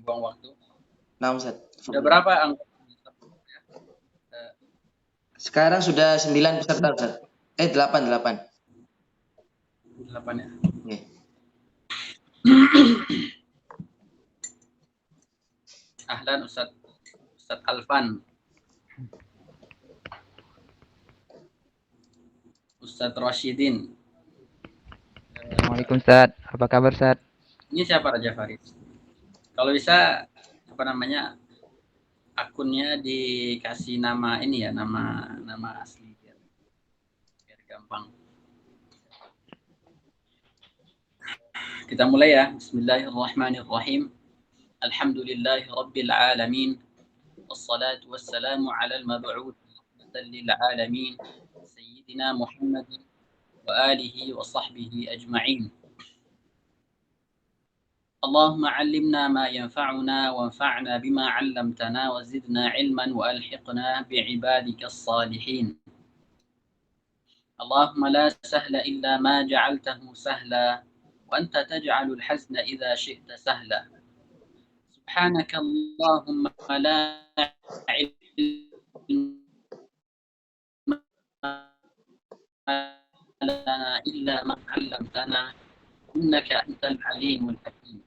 buang waktu. Nah, Ustaz. Sudah berapa anggota? Sekarang sudah 9 peserta, Ustaz. 8 8 ya. Oke. Ahlan Ustaz Alfan. Ustaz Rashidin. Assalamualaikum Ustaz. Apa kabar Ustaz? Ini siapa Raja Farid? Kalau bisa akunnya dikasih nama ini ya, nama asli biar gampang. Kita mulai ya. Bismillahirrahmanirrahim. Alhamdulillahi rabbil alamin. Wassalatu wassalamu ala al-mab'uth rahmatan lil alamin sayyidina Muhammadin wa alihi wa sahbihi ajma'in. اللهم علمنا ما ينفعنا وانفعنا بما علمتنا وزدنا علما وألحقنا بعبادك الصالحين. اللهم لا سهل إلا ما جعلته سهلا وأنت تجعل الحزن إذا شئت سهلا. سبحانك اللهم لا علم لنا إلا ما علمتنا إنك أنت العليم الحكيم.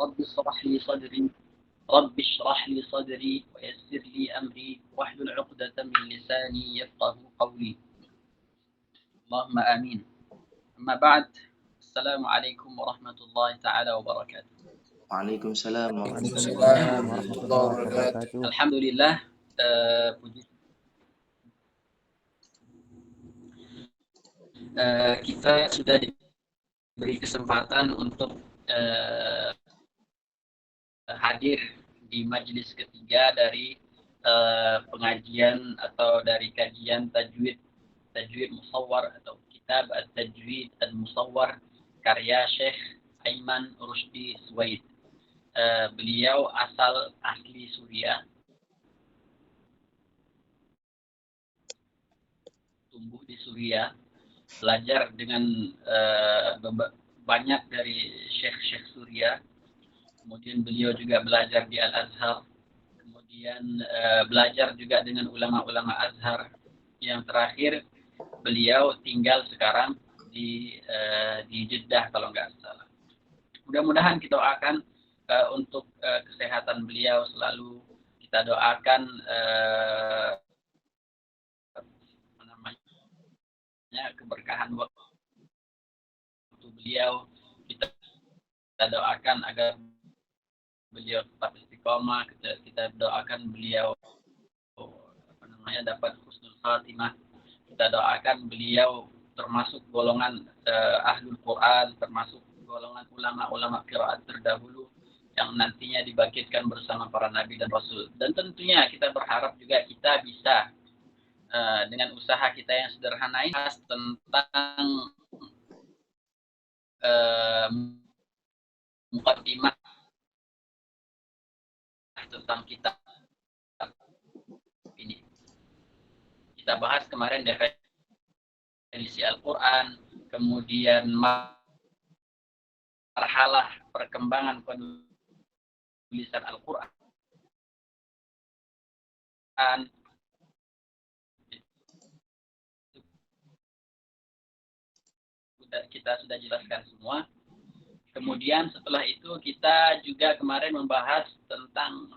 رب اشرح لي صدري ويسر لي أمري واحلل عقدة من لساني يفقه قولي. اللهم آمين. أما بعد، السلام عليكم ورحمة الله تعالى وبركاته. Waalaikumsalam warahmatullahi wabarakatuh. Alhamdulillah, kita sudah diberi kesempatan untuk hadir di majelis ketiga dari pengajian atau dari kajian tajwid musawwar atau kitab at-tajwid al-musawwar karya Syekh Aiman Rusdi Suwaid. Beliau asli Suriah, tumbuh di Suriah, belajar dengan banyak dari syekh-syekh Suriah. Kemudian beliau juga belajar di Al-Azhar. Kemudian belajar juga dengan ulama-ulama Azhar. Yang terakhir, beliau tinggal sekarang di Jeddah kalau nggak salah. Mudah-mudahan kita doakan untuk kesehatan beliau selalu. Kita doakan keberkahan waktu beliau. Kita doakan agar beliau tetap istiqomah. Kita doakan beliau dapat husnul khatimah. Kita doakan beliau termasuk golongan ahlul Quran, termasuk golongan ulama-ulama qiraat terdahulu yang nantinya dibangkitkan bersama para nabi dan rasul. Dan tentunya kita berharap juga kita bisa dengan usaha kita yang sederhana ini tentang muqaddimah tentang kitab ini. Kita bahas kemarin definisi Al-Quran, kemudian marhalah perkembangan penulisan Al-Quran. Kita sudah jelaskan semua. Kemudian setelah itu kita juga kemarin membahas tentang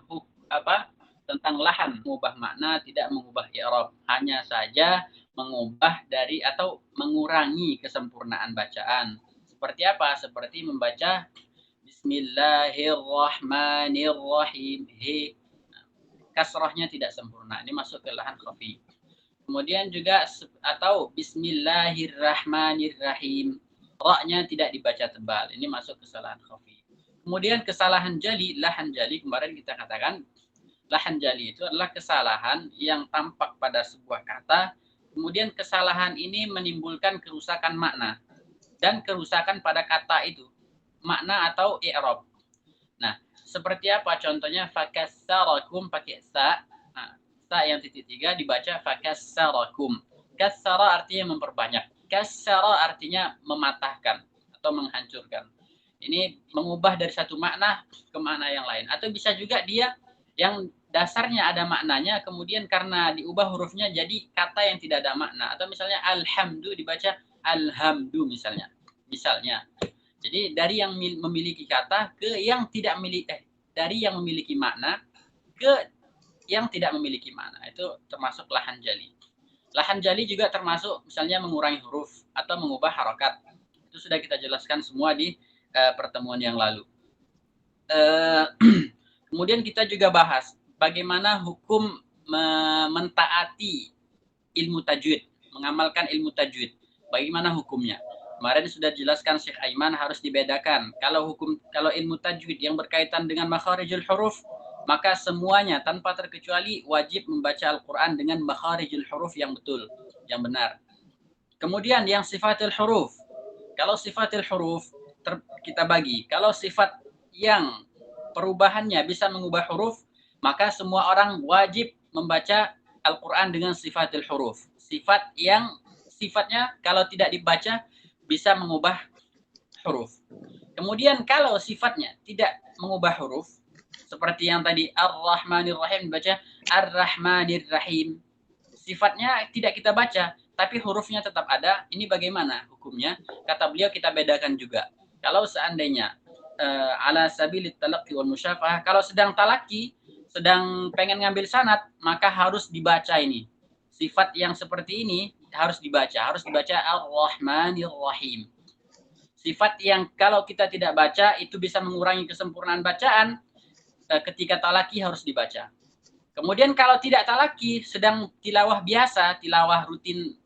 tentang lahan, mengubah makna, tidak mengubah i'rab, hanya saja mengubah dari atau mengurangi kesempurnaan bacaan. Seperti apa? Seperti membaca Bismillahirrahmanirrahim. Kasrahnya tidak sempurna. Ini masuk ke lahan khafi. Kemudian juga atau Bismillahirrahmanirrahim. Ra-nya tidak dibaca tebal. Ini masuk kesalahan khafi. Kemudian kesalahan jali, lahan jali kemarin kita katakan lahan jali itu adalah kesalahan yang tampak pada sebuah kata. Kemudian kesalahan ini menimbulkan kerusakan makna dan kerusakan pada kata itu, makna atau i'rab. Nah, seperti apa contohnya? Fakassarakum pakai sa. Nah, sa yang titik 3 dibaca fakassarakum. Kassara artinya memperbanyak. Kassara artinya mematahkan atau menghancurkan. Ini mengubah dari satu makna ke makna yang lain. Atau bisa juga dia yang dasarnya ada maknanya, kemudian karena diubah hurufnya jadi kata yang tidak ada makna. Atau misalnya alhamdu dibaca alhamdu misalnya. Jadi dari yang memiliki kata ke yang tidak memiliki, dari yang memiliki makna ke yang tidak memiliki makna. Itu termasuk lahan jali. Lahan jali juga termasuk misalnya mengurangi huruf atau mengubah harokat. Itu sudah kita jelaskan semua di pertemuan yang lalu. Kemudian kita juga bahas bagaimana hukum mentaati ilmu tajwid, mengamalkan ilmu tajwid. Bagaimana hukumnya? Kemarin sudah dijelaskan Syekh Aiman harus dibedakan. Kalau ilmu tajwid yang berkaitan dengan makharijul huruf, maka semuanya tanpa terkecuali wajib membaca Al-Quran dengan makharijul huruf yang betul, yang benar. Kemudian yang sifatul huruf. Kalau sifatul huruf kita bagi. Kalau sifat yang perubahannya bisa mengubah huruf, maka semua orang wajib membaca Al-Quran dengan sifatul huruf. Sifat yang sifatnya kalau tidak dibaca bisa mengubah huruf. Kemudian kalau sifatnya tidak mengubah huruf, seperti yang tadi Ar-Rahmanir Rahim dibaca Ar-Rahmanir Rahim. Sifatnya tidak kita baca, tapi hurufnya tetap ada. Ini bagaimana hukumnya? Kata beliau kita bedakan juga. Kalau seandainya ala sabilit talaqqi wal musyafahah, kalau sedang talaki, sedang pengen ngambil sanad, maka harus dibaca ini. Sifat yang seperti ini harus dibaca Ar-Rahmanir Rahim. Sifat yang kalau kita tidak baca itu bisa mengurangi kesempurnaan bacaan, ketika talaki harus dibaca. Kemudian kalau tidak talaki, sedang tilawah biasa, tilawah rutin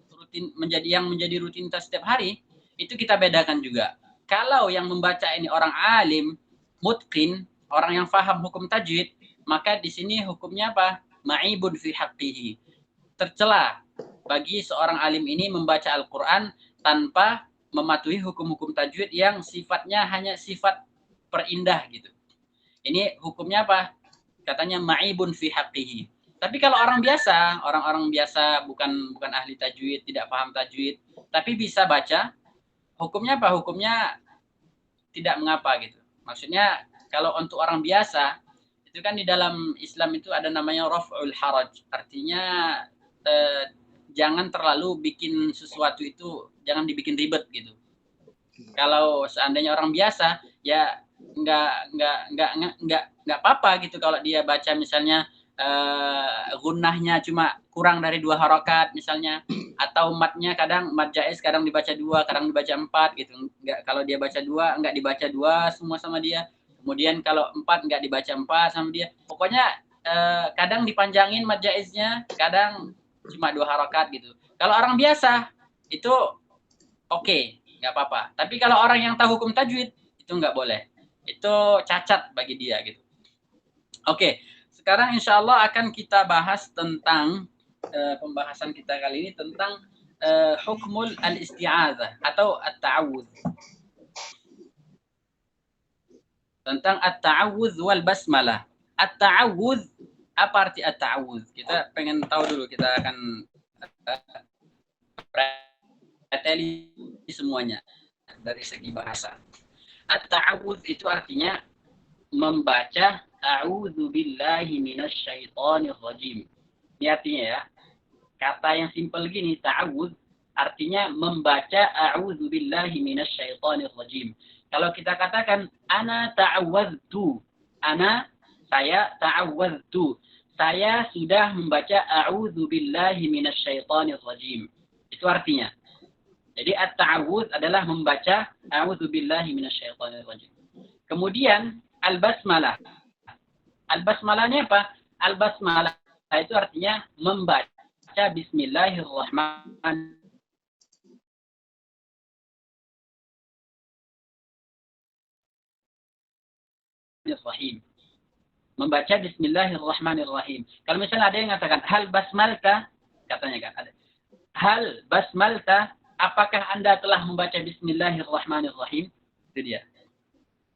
menjadi rutinitas setiap hari, itu kita bedakan juga. Kalau yang membaca ini orang alim, mutqin, orang yang faham hukum tajwid, maka di sini hukumnya apa? Ma'ibun fi haqqihi. Tercela bagi seorang alim ini membaca Al-Quran tanpa mematuhi hukum-hukum tajwid yang sifatnya hanya sifat perindah gitu. Ini hukumnya apa? Katanya ma'ibun fi haqqihi. Tapi kalau orang-orang biasa bukan ahli tajwid, tidak paham tajwid, tapi bisa baca, hukumnya apa? Hukumnya tidak mengapa gitu. Maksudnya kalau untuk orang biasa, itu kan di dalam Islam itu ada namanya raf'ul haraj. Artinya jangan terlalu bikin sesuatu itu, jangan dibikin ribet gitu. Kalau seandainya orang biasa, ya nggak apa-apa gitu kalau dia baca misalnya gunnahnya cuma kurang dari 2 harokat misalnya, atau matnya kadang mat jaiz kadang dibaca 2, kadang dibaca 4 gitu. Nggak, kalau dia baca 2 nggak dibaca 2 semua sama dia. Kemudian kalau 4 nggak dibaca 4 sama dia. Pokoknya kadang dipanjangin mat jaiznya, kadang cuma 2 harokat gitu. Kalau orang biasa itu oke, nggak apa-apa. Tapi kalau orang yang tahu hukum tajwid itu nggak boleh. Itu cacat bagi dia gitu. Oke, sekarang insya Allah akan kita bahas tentang pembahasan kita kali ini tentang hukmul al-isti'adzah atau at-ta'awudz. Tentang at-ta'awudz wal basmalah. At-ta'awudz, apa arti at-ta'awudz? Kita pengen tahu dulu, kita akan preteli semuanya dari segi bahasa. At-ta'awudz itu artinya membaca a'udzu billahi minasyaitonir rajim. Ini artinya ya. Kata yang simpel gini, ta'awudz artinya membaca a'udzu billahi minasyaitonir rajim. Kalau kita katakan ana ta'awwadztu, saya ta'awwadztu. Saya sudah membaca a'udzu billahi minasyaitonir rajim. Itu artinya. Jadi at-ta'awudz adalah membaca a'udzu billahi minasyaitonir rajim. Kemudian al-basmalah. Al-basmalahnya apa? Al-basmalah itu artinya membaca bismillahirrahmanirrahim. Membaca bismillahirrahmanirrahim. Kalau misalnya ada yang mengatakan hal basmalta, katanya kan ada. Hal basmalta, apakah Anda telah membaca bismillahirrahmanirrahim? Itu dia.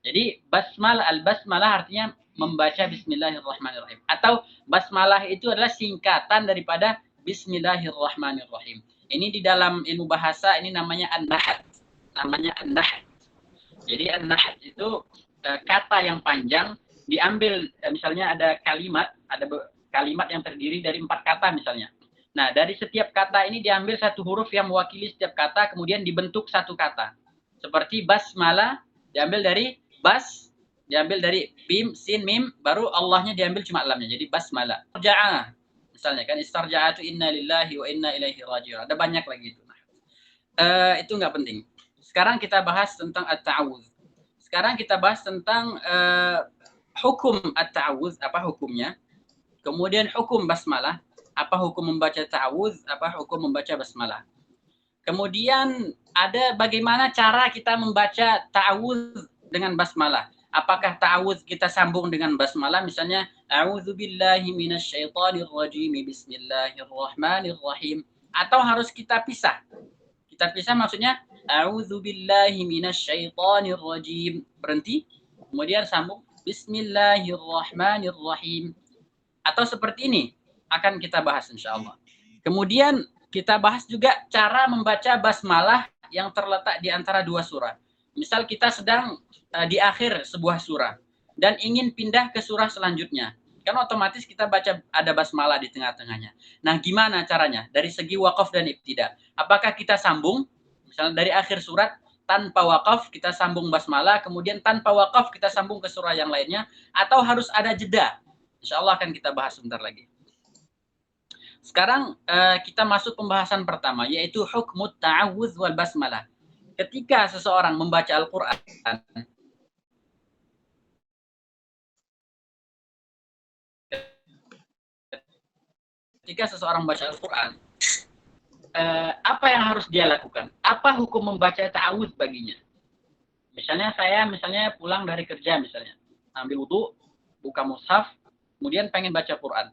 Jadi al-basmalah artinya membaca bismillahirrahmanirrahim. Atau basmalah itu adalah singkatan daripada bismillahirrahmanirrahim. Ini di dalam ilmu bahasa ini namanya an-nahd. Jadi an-nahd itu kata yang panjang diambil, misalnya ada kalimat yang terdiri dari 4 kata misalnya. Nah, dari setiap kata ini diambil satu huruf yang mewakili setiap kata, kemudian dibentuk satu kata. Seperti basmalah diambil dari bas, diambil dari bim, sin, mim, baru Allahnya diambil cuma lamnya. Jadi basmalah. Istarja'ah. Misalnya kan istarja'atu inna lillahi wa inna ilaihi raji'un. Ada banyak lagi itu. Itu nggak penting. Sekarang kita bahas tentang at-ta'awudz. Sekarang kita bahas tentang hukum at-ta'awudz, apa hukumnya. Kemudian hukum basmalah, apa hukum membaca ta'awudz, apa hukum membaca basmalah. Kemudian ada bagaimana cara kita membaca ta'awudz dengan basmalah. Apakah ta'awudz kita sambung dengan basmalah, misalnya a'udzubillahi minasyaitonirrajim, bismillahirrahmanirrahim, atau harus kita pisah? Kita pisah maksudnya a'udzubillahi minasyaitonirrajim, berhenti, kemudian sambung bismillahirrahmanirrahim. Atau seperti ini akan kita bahas insyaallah. Kemudian kita bahas juga cara membaca basmalah yang terletak di antara 2 surah. Misal kita sedang di akhir sebuah surah dan ingin pindah ke surah selanjutnya. Kan otomatis kita baca ada basmalah di tengah-tengahnya. Nah, gimana caranya? Dari segi waqaf dan ibtida. Apakah kita sambung? Misalnya dari akhir surat tanpa waqaf kita sambung basmalah, kemudian tanpa waqaf kita sambung ke surah yang lainnya, atau harus ada jeda? Insyaallah akan kita bahas sebentar lagi. Sekarang kita masuk pembahasan pertama, yaitu hukmut ta'awudz wal basmalah. Ketika seseorang membaca Al-Quran, apa yang harus dia lakukan? Apa hukum membaca ta'awudz baginya? Misalnya saya pulang dari kerja misalnya, ambil wudu, buka mushaf, kemudian pengen baca Quran.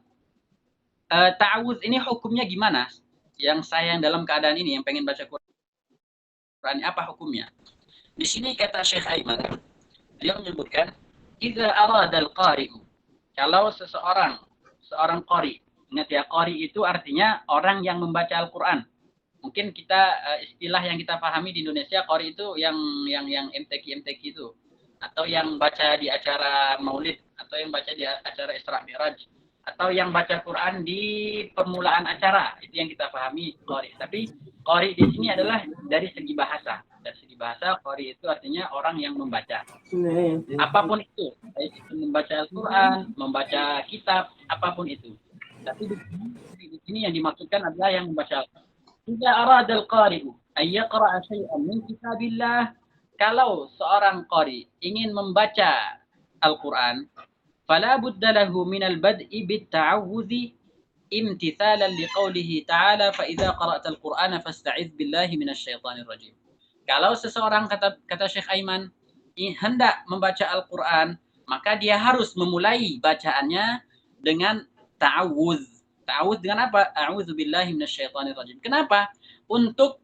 Ta'awudz ini hukumnya gimana? Yang saya yang dalam keadaan ini yang pengen baca Quran, apa hukumnya? Di sini kata Syekh Aiman, dia menyebutkan idza arada al-qari'u, kalau seorang qari, ingat ya, qari itu artinya orang yang membaca Al-Qur'an. Mungkin kita istilah yang kita pahami di Indonesia, qari itu yang MTQ itu, atau yang baca di acara Maulid, atau yang baca di acara Isra Mi'raj, atau yang baca Quran di permulaan acara, itu yang kita pahami qari. Tapi qari di sini adalah dari segi bahasa. Dari segi bahasa, qari itu artinya orang yang membaca. Apapun itu, baik itu membaca Al-Quran, membaca kitab, apapun itu. Tapi di sini yang dimaksudkan adalah yang membaca Al-Quran. Jika arada al-qari'u ay yaqra'a syai'an min kitabillah, kalau seorang qari ingin membaca Al-Quran, fala budda lahu min al-bad'i bit-ta'awudzi imtithalan liqaulihi ta'ala fa idza qara'ta al-Qur'ana fasta'idz billahi minasyaitonir rajim. Kalau seseorang, kata Syekh Aiman, hendak membaca Al-Quran, maka dia harus memulai bacaannya dengan ta'awudz. Ta'awudz dengan apa? A'udzubillahi minasyaitonirrajim. Kenapa? Untuk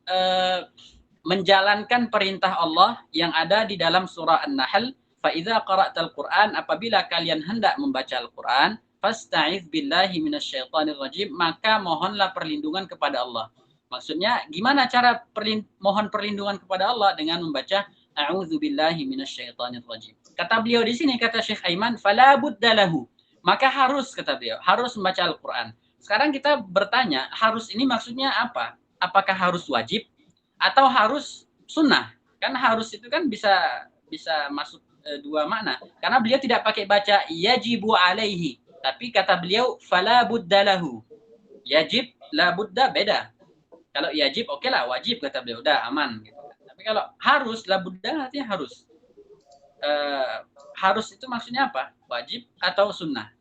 menjalankan perintah Allah yang ada di dalam surah An-Nahl, fa idza qara'tal Qur'an, apabila kalian hendak membaca Al-Quran, fasta'iz billahi minasyaitonirrajim, maka mohonlah perlindungan kepada Allah. Maksudnya gimana cara mohon perlindungan kepada Allah? Dengan membaca a'udzubillahi minasyaitonirrajim. Kata beliau di sini, kata Syekh Aiman, fala budda lahu, maka harus, kata beliau, harus membaca Al-Quran. Sekarang kita bertanya, harus ini maksudnya apa? Apakah harus wajib atau harus sunnah? Kan harus itu kan bisa masuk 2 makna. Karena beliau tidak pakai baca yajibu alaihi, tapi kata beliau fala budda lahu. Yajib, la budda beda. Kalau yajib oke lah, wajib kata beliau, udah aman gitu. Tapi kalau harus, la budda artinya harus. Harus itu maksudnya apa? Wajib atau sunnah?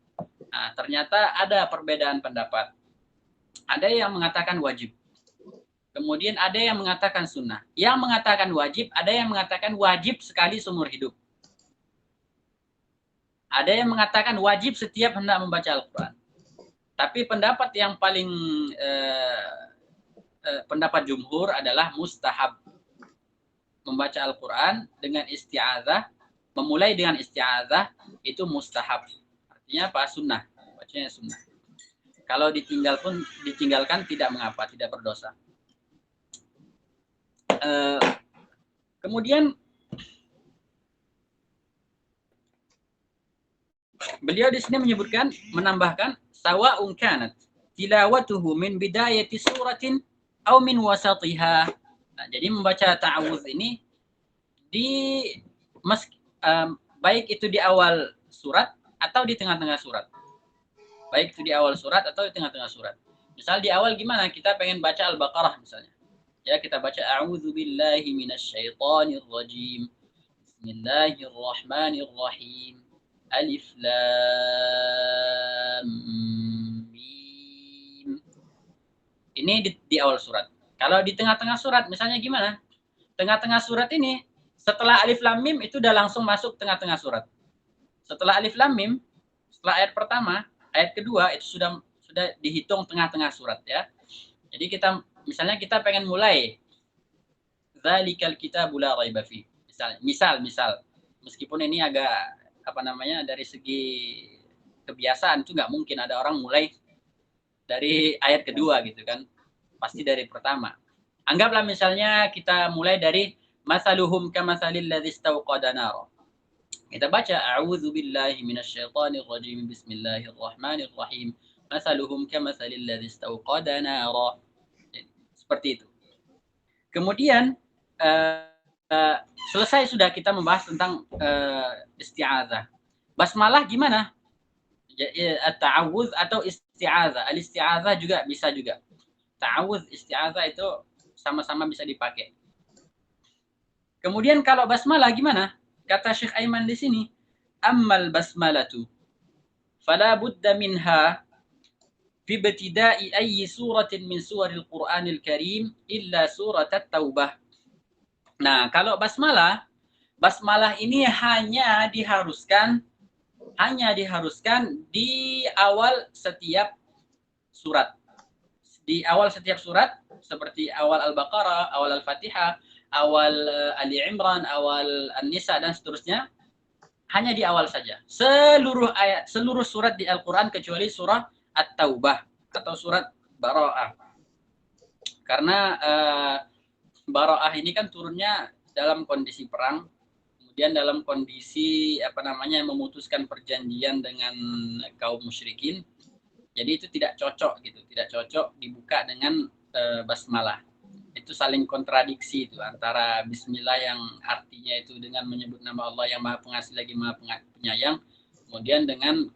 Nah, ternyata ada perbedaan pendapat. Ada yang mengatakan wajib. Kemudian ada yang mengatakan sunnah. Yang mengatakan wajib, ada yang mengatakan wajib sekali seumur hidup. Ada yang mengatakan wajib setiap hendak membaca Al-Quran. Tapi pendapat yang paling pendapat jumhur adalah mustahab. Membaca Al-Quran dengan isti'adzah, memulai dengan isti'adzah itu mustahab. Artinya apa? Sunnah. Bacanya sunnah. Kalau ditinggalkan tidak mengapa, tidak berdosa. Kemudian beliau di sini menyebutkan, menambahkan sawa'un kanat tilawatuhu min bidayati suratin aw min wasatiha. Nah, jadi membaca ta'awudz ini di baik itu di awal surat atau di tengah-tengah surat. Baik itu di awal surat atau di tengah-tengah surat. Misal di awal gimana? Kita pengen baca Al-Baqarah misalnya. Ya, kita baca a'udzubillahi minasyaitonir rajim. Bismillahirrahmanirrahim. Alif lam mim. Ini di awal surat. Kalau di tengah-tengah surat misalnya gimana? Tengah-tengah surat ini setelah alif lam mim itu udah langsung masuk tengah-tengah surat. Setelah alif lam mim, setelah ayat pertama, ayat kedua itu sudah dihitung tengah-tengah surat ya. Jadi misalnya kita pengen mulai Dzalikal kitabu la raiba fi. Misal meskipun ini agak dari segi kebiasaan itu nggak mungkin ada orang mulai dari ayat kedua gitu kan. Pasti dari pertama. Anggaplah misalnya kita mulai dari masaluhum kamatsalil ladzi istauqada nara. Kita baca a'udzubillahi minasyaitonir rajim. Bismillahirrahmanirrahim. Masaluhum kamatsalil ladzi istauqada nara. Seperti itu. Kemudian selesai sudah kita membahas tentang isti'adzah. Basmalah gimana? At-ta'awudz atau isti'adzah. Al-isti'adzah juga bisa juga. Ta'awudz, isti'adzah itu sama-sama bisa dipakai. Kemudian kalau basmalah gimana? Kata Syekh Aiman di sini, ammal basmalatu fala budda minha fi ibtida'i ayyi suratin min suwaril Qur'anil Karim illa surat At-Taubah. Nah, kalau basmalah ini hanya diharuskan di awal setiap surat. Di awal setiap surat seperti awal Al-Baqarah, awal Al-Fatihah, awal Ali Imran, awal An-Nisa dan seterusnya, hanya di awal saja. Seluruh surat di Al-Qur'an kecuali surah At-Taubah atau surat Bara'ah. Karena Bara'ah ini kan turunnya dalam kondisi perang, kemudian dalam kondisi memutuskan perjanjian dengan kaum musyrikin. Jadi itu tidak cocok dibuka dengan basmalah. Itu saling kontradiksi itu antara bismillah yang artinya itu dengan menyebut nama Allah yang Maha Pengasih lagi Maha Penyayang, kemudian dengan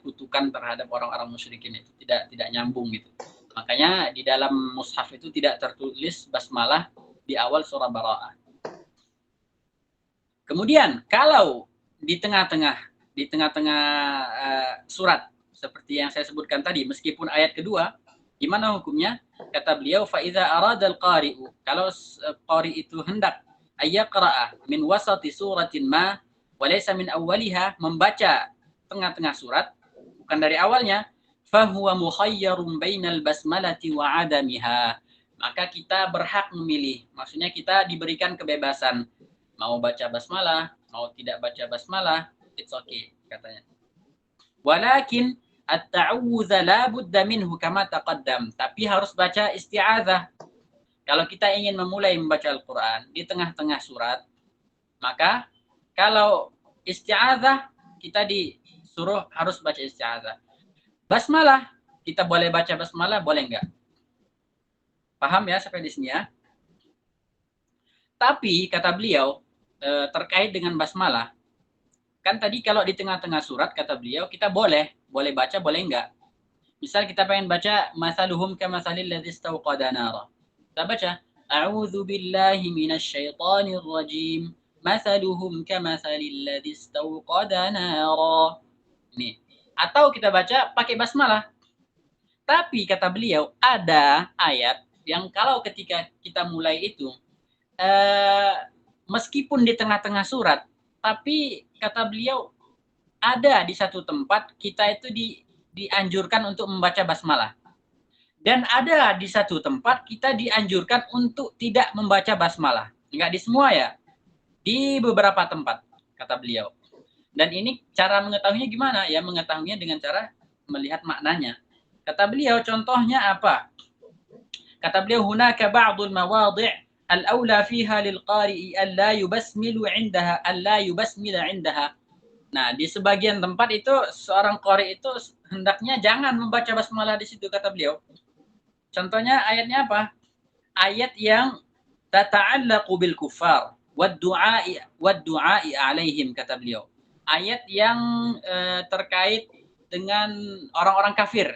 kutukan terhadap orang-orang musyrikin itu tidak nyambung gitu. Makanya di dalam mushaf itu tidak tertulis basmalah di awal surah Bara'ah. Kemudian kalau di tengah-tengah surat seperti yang saya sebutkan tadi, meskipun ayat kedua, gimana hukumnya? Kata beliau, fa idza arada al-qari'u, kalau qari itu hendak ayyaqra'a min wasati suratin ma wa laysa min awwaliha, membaca tengah-tengah surat bukan dari awalnya, fa huwa mukhayyarun bainal basmalati wa 'adamiha. Maka kita berhak memilih. Maksudnya kita diberikan kebebasan mau baca basmalah, mau tidak baca basmalah, it's okay katanya. Walakin at-ta'awudz la budda minhu kama taqaddam. Tapi harus baca isti'adzah. Kalau kita ingin memulai membaca Al-Qur'an di tengah-tengah surat, maka kalau isti'adzah kita disuruh harus baca isti'adzah. Basmalah, kita boleh baca basmalah, boleh enggak? Paham ya sampai di sini ya? Tapi kata beliau terkait dengan basmalah, kan tadi kalau di tengah-tengah surat kata beliau kita boleh baca, boleh enggak. Misal kita pengen baca masaluhum kamatsalil ladzi istauqada nara. Kita baca a'udzu billahi minasyaitonir rajim. Masaluhum kamatsalil ladzi istauqada nara. Ini. Atau kita baca pakai basmalah. Tapi kata beliau ada ayat yang kalau ketika kita mulai itu meskipun di tengah-tengah surat, tapi kata beliau ada di satu tempat kita itu dianjurkan untuk membaca basmalah. Dan ada di satu tempat kita dianjurkan untuk tidak membaca basmalah. Enggak di semua ya. Di beberapa tempat, kata beliau. Dan ini cara mengetahuinya gimana? Ya mengetahuinya dengan cara melihat maknanya. Kata beliau contohnya apa? Kata beliau hunaka ba'dul mawadhi' al-aula fiha lil qari'i alla yubasmila 'indaha. Nah, di sebagian tempat itu seorang qori itu hendaknya jangan membaca basmalah di situ, kata beliau. Contohnya ayatnya apa? Ayat yang tata'allaqu bil kuffar wad du'a'i alaihim, kata beliau. Ayat yang terkait dengan orang-orang kafir.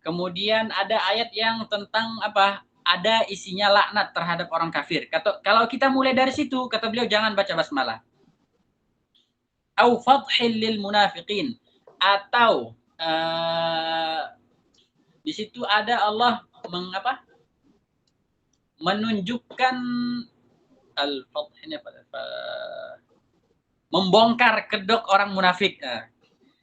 Kemudian ada ayat yang tentang apa? Ada isinya laknat terhadap orang kafir. Kalau kita mulai dari situ, kata beliau, jangan baca basmalah. Au fathil lil munafiqin, atau di situ ada Allah menunjukkan al-fath ini apa? Membongkar kedok orang munafik. Nah,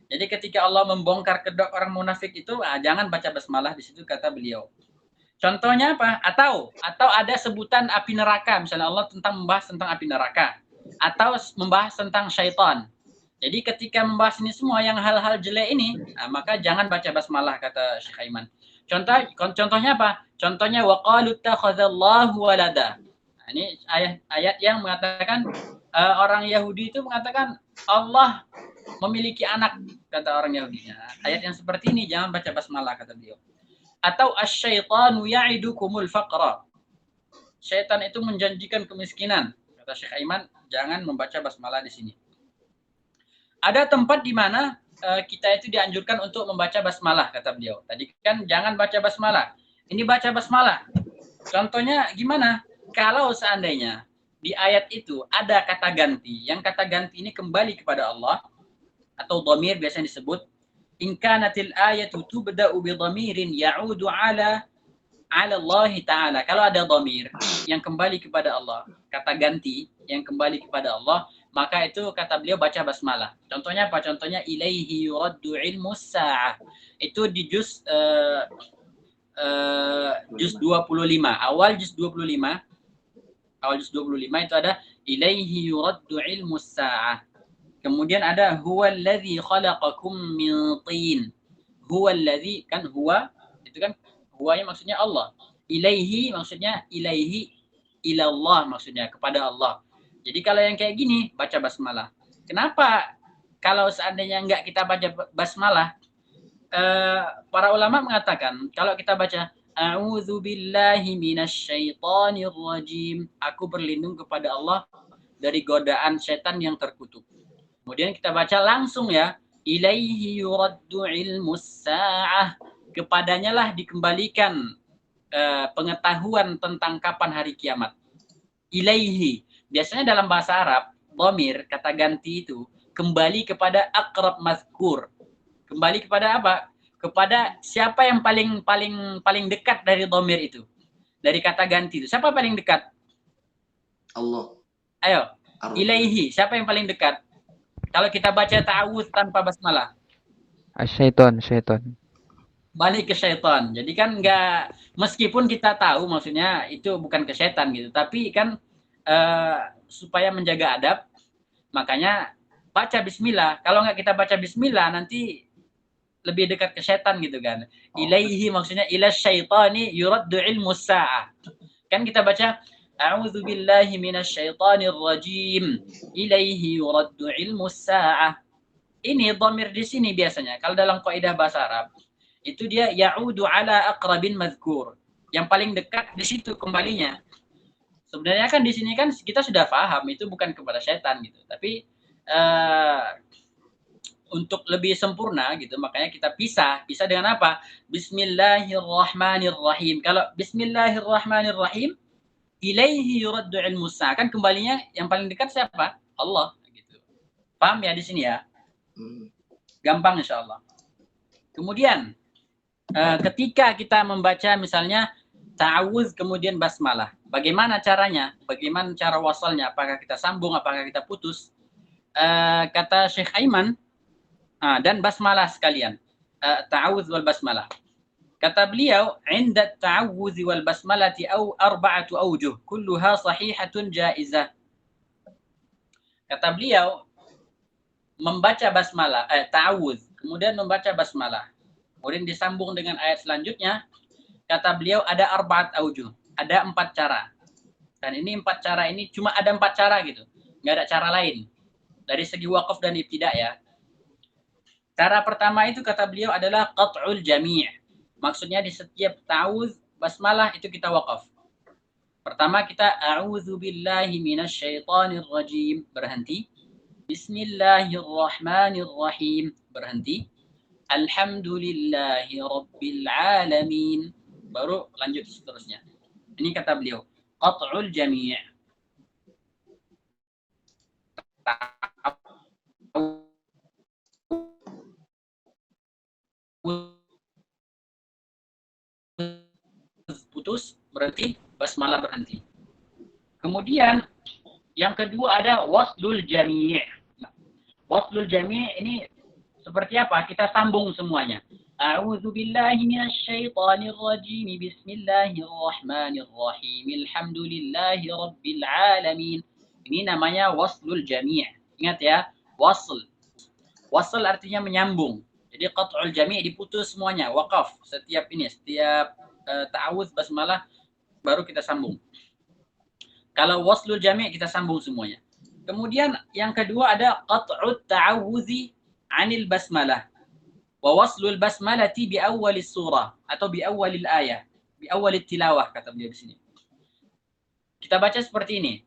jadi ketika Allah membongkar kedok orang munafik itu, jangan baca basmalah di situ, kata beliau. Contohnya apa? Atau ada sebutan api neraka, misalnya Allah membahas tentang api neraka, atau membahas tentang syaitan. Jadi ketika membahas ini semua yang hal-hal jelek ini, maka jangan baca basmalah, kata Syekh Aiman. Contohnya apa? Contohnya waqalu takhadzallahu walada. Nah, ini ayat yang mengatakan orang Yahudi itu mengatakan Allah memiliki anak, kata orang Yahudi. Nah, ayat yang seperti ini jangan baca basmalah, kata beliau. Atau asyaitanu ya'idukumul faqra. Syaitan itu menjanjikan kemiskinan. Kata Syekh Aiman, jangan membaca basmalah di sini. Ada tempat di mana kita itu dianjurkan untuk membaca basmalah, kata beliau. Tadi kan jangan baca basmalah. Ini baca basmalah. Contohnya gimana? Kalau seandainya di ayat itu ada kata ganti, yang kata ganti ini kembali kepada Allah, atau dhamir biasanya disebut, in kanatil ayatu tubda'u bi dhamirin ya'udu ala Allah Ta'ala. Kalau ada dhamir yang kembali kepada Allah, kata ganti yang kembali kepada Allah, maka itu kata beliau baca basmalah. Contohnya apa? Contohnya ilaihi yuraddu ilmu sa'ah. Itu di juz 25. Awal juz 25. Awal juz 25 itu ada ilaihi yuraddu ilmu sa'ah. Kemudian ada huwallazi khalaqakum min tin. Huwallazi, kan huwa itu kan huwanya maksudnya Allah. Ilaihi maksudnya ilaihi ilallah, maksudnya kepada Allah. Jadi kalau yang kayak gini baca basmalah. Kenapa kalau seandainya enggak kita baca basmalah? Para ulama mengatakan kalau kita baca a'udzubillahi minasyaitonir rajim, aku berlindung kepada Allah dari godaan setan yang terkutuk. Kemudian kita baca langsung ya, ilaihi yuraddu ilmus sa'ah, kepadanya lah dikembalikan pengetahuan tentang kapan hari kiamat. Ilaihi, biasanya dalam bahasa Arab, dhamir, kata ganti itu kembali kepada aqrab mazkur. Kembali kepada apa? Kepada siapa yang paling dekat dari dhamir itu. Dari kata ganti itu. Siapa paling dekat? Allah. Ayo, ilaihi, siapa yang paling dekat? Kalau kita baca ta'awudz tanpa basmalah. Syaiton. Balik ke syaitan. Jadi kan enggak, meskipun kita tahu maksudnya itu bukan ke syaitan gitu, tapi kan supaya menjaga adab, makanya baca bismillah. Kalau enggak kita baca bismillah nanti lebih dekat ke syaitan gitu kan. Ilaihi maksudnya ila syaitani yuraddu ilmu sa'ah. Kan kita baca a'udzu billahi minasyaitonir rajim. Ilaihi yuraddu ilmu sa'ah. Ini dhamir di sini biasanya. Kalau dalam kaidah bahasa Arab itu dia ya'udu ala aqrabin mazkur. Yang paling dekat di situ kembalinya. Sebenarnya kan di sini kan kita sudah paham itu bukan kepada syaitan gitu. Tapi untuk lebih sempurna gitu, makanya kita pisah dengan apa? Bismillahirrahmanirrahim. Kalau Bismillahirrahmanirrahim, ilaihi yuraddu ilmu sa'ah, kan kembalinya yang paling dekat siapa? Allah gitu. Paham ya di sini ya? Gampang insyaallah. Kemudian ketika kita membaca misalnya ta'awudz kemudian basmalah, bagaimana caranya? Bagaimana cara wasalnya? Apakah kita sambung, apakah kita putus? Kata Syekh Aiman, dan basmalah sekalian, ta'awudz wal basmalah. Kata beliau, "Inda ta'awudz wal basmalati arba'atu awjuh, kulluha sahihatun jaizah." Kata beliau, membaca basmalah, ta'awudz, kemudian membaca basmalah, kemudian disambung dengan ayat selanjutnya, kata beliau ada arba'at awjuh, ada 4 cara. Dan ini 4 cara ini cuma ada 4 cara gitu, nggak ada cara lain. dari segi waqaf dan ibtida ya. Cara pertama itu kata beliau adalah qat'ul jami'. Maksudnya di setiap ta'awudz basmalah itu kita waqaf. Pertama kita a'udzu billahi minasyaitonir rajim, berhenti. Bismillahirrahmanirrahim, berhenti. Alhamdulillahi rabbil alamin, baru lanjut seterusnya. Ini kata beliau, qat'ul jami'. Putus, berhenti, basmalah berhenti. Kemudian yang kedua ada waslul jami'. Waslul jami' ini seperti apa? Kita sambung semuanya. A'udzu billahi minasyaitonir rajim. Bismillahirrahmanirrahim. Alhamdulillahi rabbil alamin. Ini namanya waslul jami'. Ingat ya, wasl. Wasl artinya menyambung. Jadi qat'ul jami' diputus semuanya, waqaf. Setiap ta'awudz basmalah baru kita sambung. Kalau waslul jami' kita sambung semuanya. Kemudian yang kedua ada qat'ut ta'awudzi 'anil basmalah. Wa waslul basmalati bi awwalis surah atau bi awwalil ayah, bi awwalit tilawah kata beliau di sini. Kita baca seperti ini.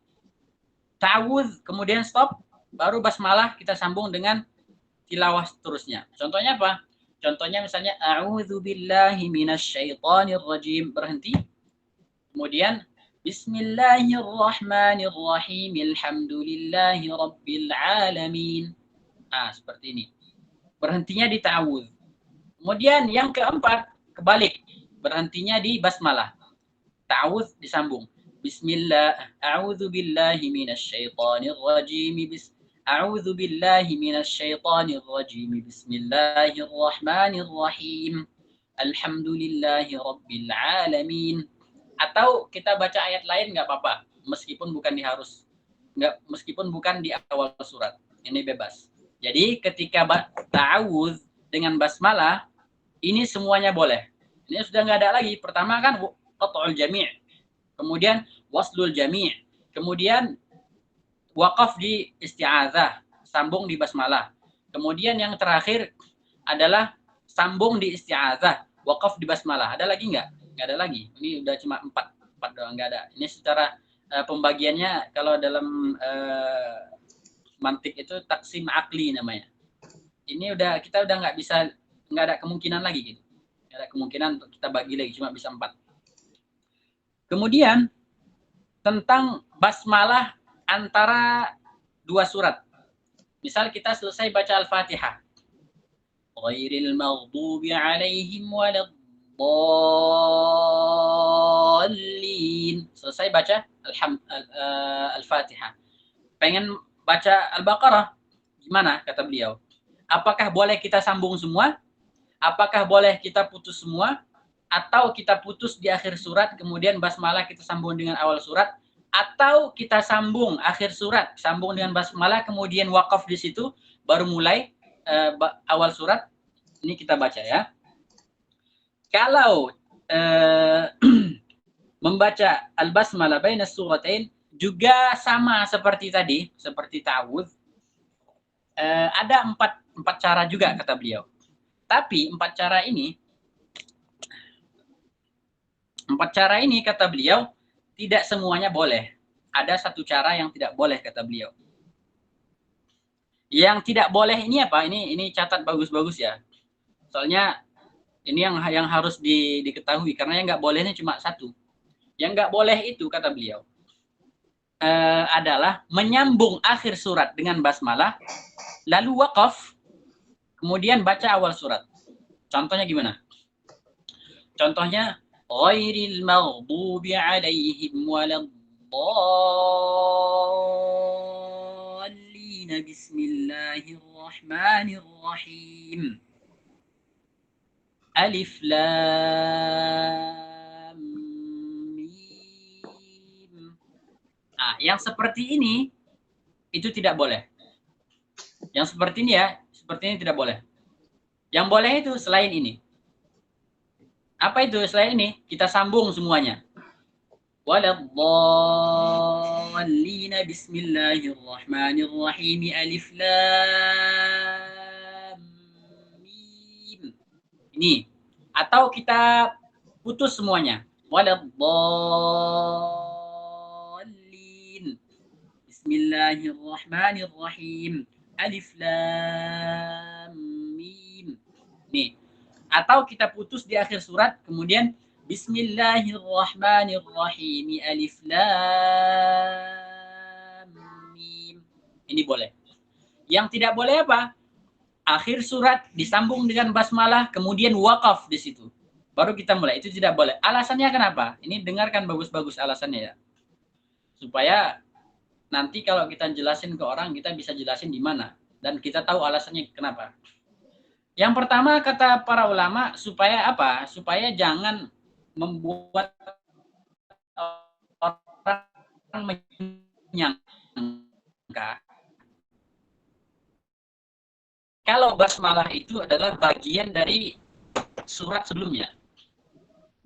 Ta'awudz kemudian stop, baru basmalah kita sambung dengan tilawah seterusnya. Contohnya apa? Contohnya misalnya a'udzu billahi minasyaitonir rajim, berhenti. Kemudian bismillahirrahmanirrahim. Alhamdulillahi rabbil alamin. Seperti ini. Berhentinya di ta'awudz. Kemudian yang keempat, kebalik. Berhentinya di basmalah. Ta'awudz disambung. Bismillah, a'udzu billahi minasyaitonir rajim. A'udzu billahi minasyaitonir rajim. Bismillahirrahmanirrahim. Alhamdulillahi rabbil alamin. Atau kita baca ayat lain nggak apa-apa, meskipun bukan di awal surat. Ini bebas. Jadi ketika ta'awudz dengan basmalah, ini semuanya boleh. Ini sudah nggak ada lagi. Pertama kan qat'ul jami', kemudian waslul jami', kemudian waqaf di isti'adzah, sambung di basmalah. Kemudian yang terakhir adalah sambung di isti'adzah, waqaf di basmalah. Ada lagi nggak? Nggak ada lagi. Ini udah cuma 4 doang, nggak ada. Ini secara pembagiannya kalau dalam mantik itu taksim akli namanya. Ini kita udah nggak ada kemungkinan lagi gitu. Nggak ada kemungkinan untuk kita bagi lagi, cuma bisa 4. Kemudian tentang basmalah antara 2 surat. Misal kita selesai baca Al-Fatihah. Ghairil maghdubi 'alaihim waladdallin. Selesai baca Al-Fatihah. Pengen baca Al-Baqarah, gimana kata beliau? Apakah boleh kita sambung semua? Apakah boleh kita putus semua? Atau kita putus di akhir surat, kemudian basmalah kita sambung dengan awal surat? Atau kita sambung akhir surat, sambung dengan basmalah, kemudian waqaf di situ, baru mulai awal surat? Ini kita baca ya. Kalau membaca al-basmalah baina suratain juga sama seperti tadi, seperti ta'awudz. Ada 4 cara juga kata beliau. Tapi 4 cara ini kata beliau tidak semuanya boleh. Ada 1 cara yang tidak boleh kata beliau. Yang tidak boleh ini apa? Ini catat bagus-bagus ya. Soalnya ini yang harus diketahui, karena yang nggak bolehnya cuma 1. Yang nggak boleh itu kata beliau adalah menyambung akhir surat dengan basmalah, lalu waqaf, kemudian baca awal surat. Contohnya gimana? Contohnya ghairil maghdubi 'alaihim waladdallin. Bismillahirrahmanirrahim. Alif lam mim. Yang seperti ini itu tidak boleh. Yang seperti ini ya, seperti ini tidak boleh. Yang boleh itu selain ini. Apa itu selain ini? Kita sambung semuanya. Waladdallin. dhalin. Bismillahirrahmanirrahim. Alif lam mim. Ini. Atau kita putus semuanya. Waladdallin. Bismillahirrahmanirrahim. Alif lam mim. Nih. Atau kita putus di akhir surat, kemudian Bismillahirrahmanirrahim. Alif lam mim. Ini boleh. Yang tidak boleh apa? Akhir surat disambung dengan basmalah, kemudian wakaf di situ. Baru kita mulai. Itu tidak boleh. Alasannya kenapa? Ini dengarkan bagus-bagus alasannya ya. Supaya nanti kalau kita jelasin ke orang, kita bisa jelasin di mana. Dan kita tahu alasannya kenapa. Yang pertama kata para ulama, supaya apa? Supaya jangan membuat orang menyangka kalau basmalah itu adalah bagian dari surat sebelumnya.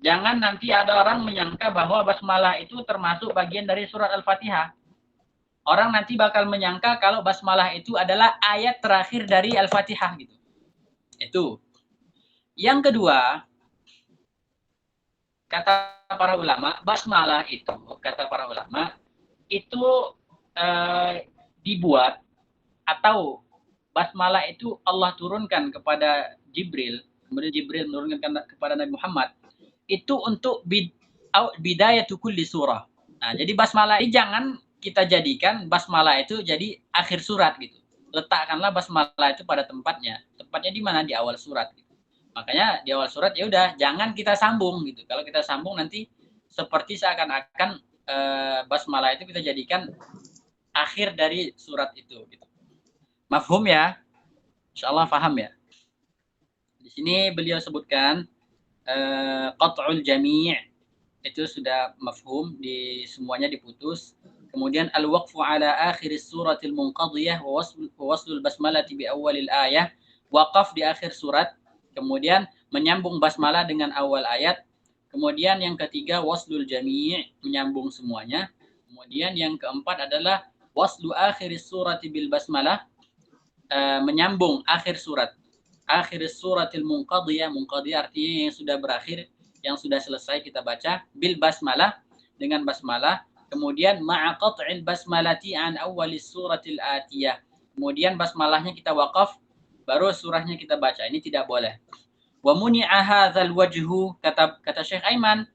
Jangan nanti ada orang menyangka bahwa basmalah itu termasuk bagian dari surat Al-Fatihah. Orang nanti bakal menyangka kalau basmalah itu adalah ayat terakhir dari Al-Fatihah gitu. Itu. Yang kedua, kata para ulama, basmalah itu, kata para ulama, itu dibuat atau basmalah itu Allah turunkan kepada Jibril, kemudian Jibril menurunkan kepada Nabi Muhammad, itu untuk bidayatu kulli surah. Nah, jadi basmalah ini jangan kita jadikan basmalah itu jadi akhir surat gitu. Letakkanlah basmalah itu pada tempatnya. Tempatnya di mana? Di awal surat gitu. Makanya di awal surat ya udah jangan kita sambung gitu. Kalau kita sambung nanti seperti seakan-akan basmalah itu kita jadikan akhir dari surat itu gitu. Mafhum ya? Insyaallah paham ya. Di sini beliau sebutkan qat'ul jami' itu sudah mafhum, di semuanya diputus. Kemudian al-waqfu ala akhir suratil munqadhiyah wa waslul basmalati bi awalil ayah, waqaf di akhir surat, kemudian menyambung basmalah dengan awal ayat. Kemudian yang ketiga waslul jami', menyambung semuanya. Kemudian yang keempat adalah waslu akhir surati bil basmalah, menyambung akhir surat. Akhir suratil munqadhiyah, munqadhiyah artinya yang sudah berakhir, yang sudah selesai kita baca, bil basmalah, dengan basmalah. Kemudian ma'a qat'il basmalati an awwalis suratil atiyah. Kemudian basmalahnya kita wakaf, baru surahnya kita baca. Ini tidak boleh. Wa muni'a hadzal wajhu, kata Syekh Aiman,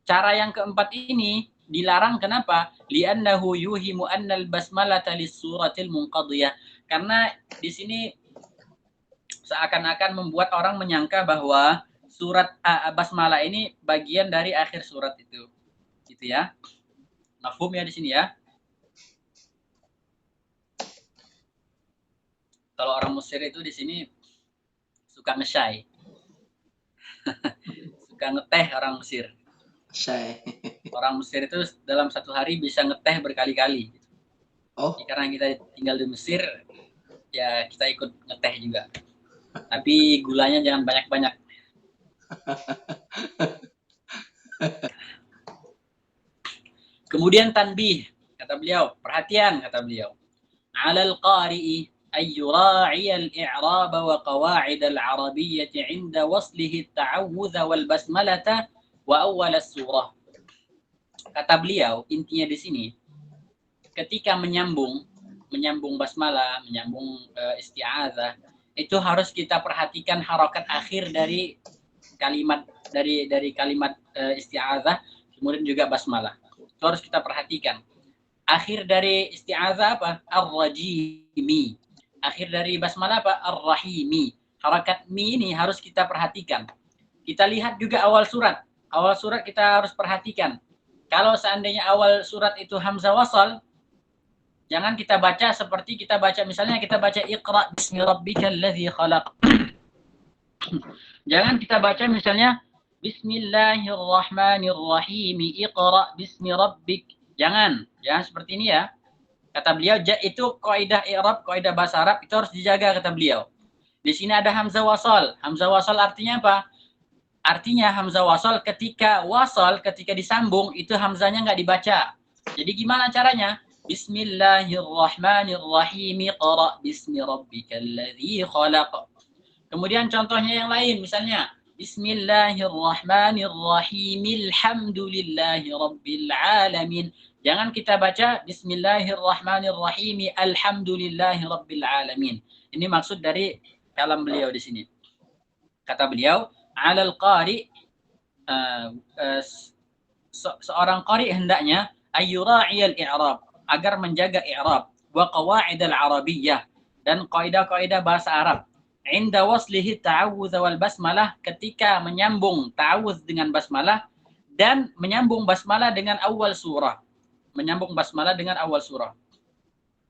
cara yang keempat ini dilarang. Kenapa? Li'annahu yuhimu annal basmalata lis suratil munqadhiyah. Karena di sini seakan-akan membuat orang menyangka bahwa surat basmalah ini bagian dari akhir surat itu. Gitu ya. Mafhum ya di sini ya. Kalau orang Mesir itu di sini suka nge-shy. Suka ngeteh orang Mesir. Shy. Orang Mesir itu dalam satu hari bisa ngeteh berkali-kali. Oh. Karena kita tinggal di Mesir, ya kita ikut ngeteh juga. Tapi gulanya jangan banyak-banyak. Kemudian tanbih, kata beliau, perhatian kata beliau. 'Alal qari'i ay yura'i al-i'rab wa qawa'id al-arabiyyah 'inda waslihi at-ta'awudz wal basmalata wa awwal as-surah. Kata beliau, intinya di sini, ketika menyambung basmalah, menyambung isti'adzah, itu harus kita perhatikan harokat akhir dari kalimat dari kalimat isti'adzah, kemudian juga basmalah. Itu harus kita perhatikan. Akhir dari isti'adzah apa? Ar-rajimi. Akhir dari basmalah apa? Ar-rahimi. Harakat mi ini harus kita perhatikan. Kita lihat juga awal surat. Awal surat kita harus perhatikan. Kalau seandainya awal surat itu hamzah wasal, jangan kita baca seperti kita baca, misalnya kita baca Iqra bismi rabbikal ladzi khalaq. Jangan kita baca misalnya Bismillahirrahmanirrahim, Iqra bismi rabbik. Jangan seperti ini ya. Kata beliau, itu kaidah i'rab, kaidah bahasa Arab itu harus dijaga kata beliau. Di sini ada hamzah wasal. Hamzah wasal artinya apa? Artinya hamzah wasal ketika disambung itu hamzahnya enggak dibaca. Jadi gimana caranya? Bismillahirrahmanirrahim. Iqra bismi rabbikal ladzi khalaq. Kemudian contohnya yang lain, misalnya Bismillahirrahmanirrahim. Alhamdulillahi rabbil alamin. Jangan kita baca Bismillahirrahmanirrahim. Alhamdulillahi rabbil alamin. Ini maksud dari kalam beliau di sini. Kata beliau, alal qari, seorang qari hendaknya ayyura'iyal i'rab, agar menjaga i'rab, wa qawaidal arabiyyah, dan kaidah-kaidah bahasa Arab. Inda waslihi ta'awudz wal basmalah, ketika menyambung ta'awudz dengan basmalah dan menyambung basmalah dengan awal surah. Menyambung basmalah dengan awal surah.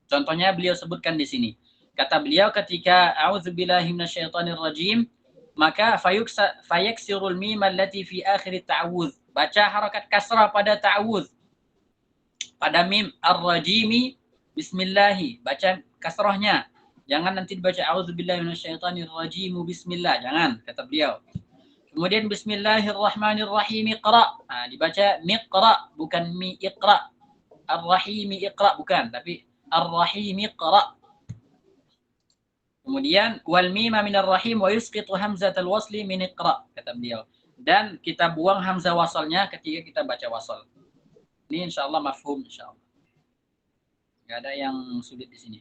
Contohnya beliau sebutkan di sini. Kata beliau ketika a'udzubillahi minasyaitonir rajim, maka fayaksirul mim allati fi akhir ta'awudz. Baca harakat kasrah pada ta'awudz. Pada mim ar-rajimi bismillahi, baca kasrahnya. Jangan nanti dibaca a'udzubillahi minasyaitonir rajim bismillah, jangan, kata beliau. Kemudian bismillahirrahmanirrahim iqra. Nah, dibaca miqra, bukan mi iqra. Ar-rahim iqra, bukan, tapi ar-rahim iqra. Kemudian wal mima minar rahim wa yusqitu hamzatal wasli min iqra, kata beliau. Dan kita buang hamzah wasalnya ketika kita baca wasal. Ini insyaallah mafhum insyaallah. Enggak ada yang sulit di sini.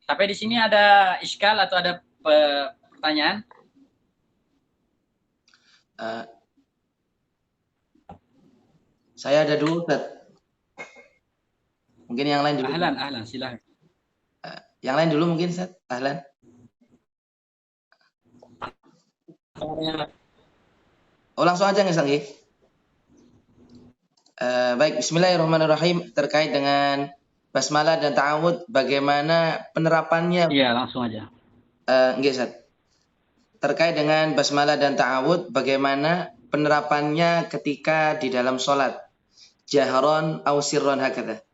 Sampai di sini ada iskal atau ada pertanyaan? Saya ada dulu, Ustaz. Mungkin yang lain dulu. Ahlan, silakan. Yang lain dulu mungkin, Ustaz. Ahlan. Oh, langsung aja nggak, Ustaz? Baik, bismillahirrahmanirrahim. Terkait dengan basmalah dan ta'awudz, bagaimana penerapannya? Iya, langsung aja. Nggih, Ustaz. Terkait dengan basmalah dan ta'awudz, bagaimana penerapannya ketika di dalam sholat? Jahron au sirron hakadha.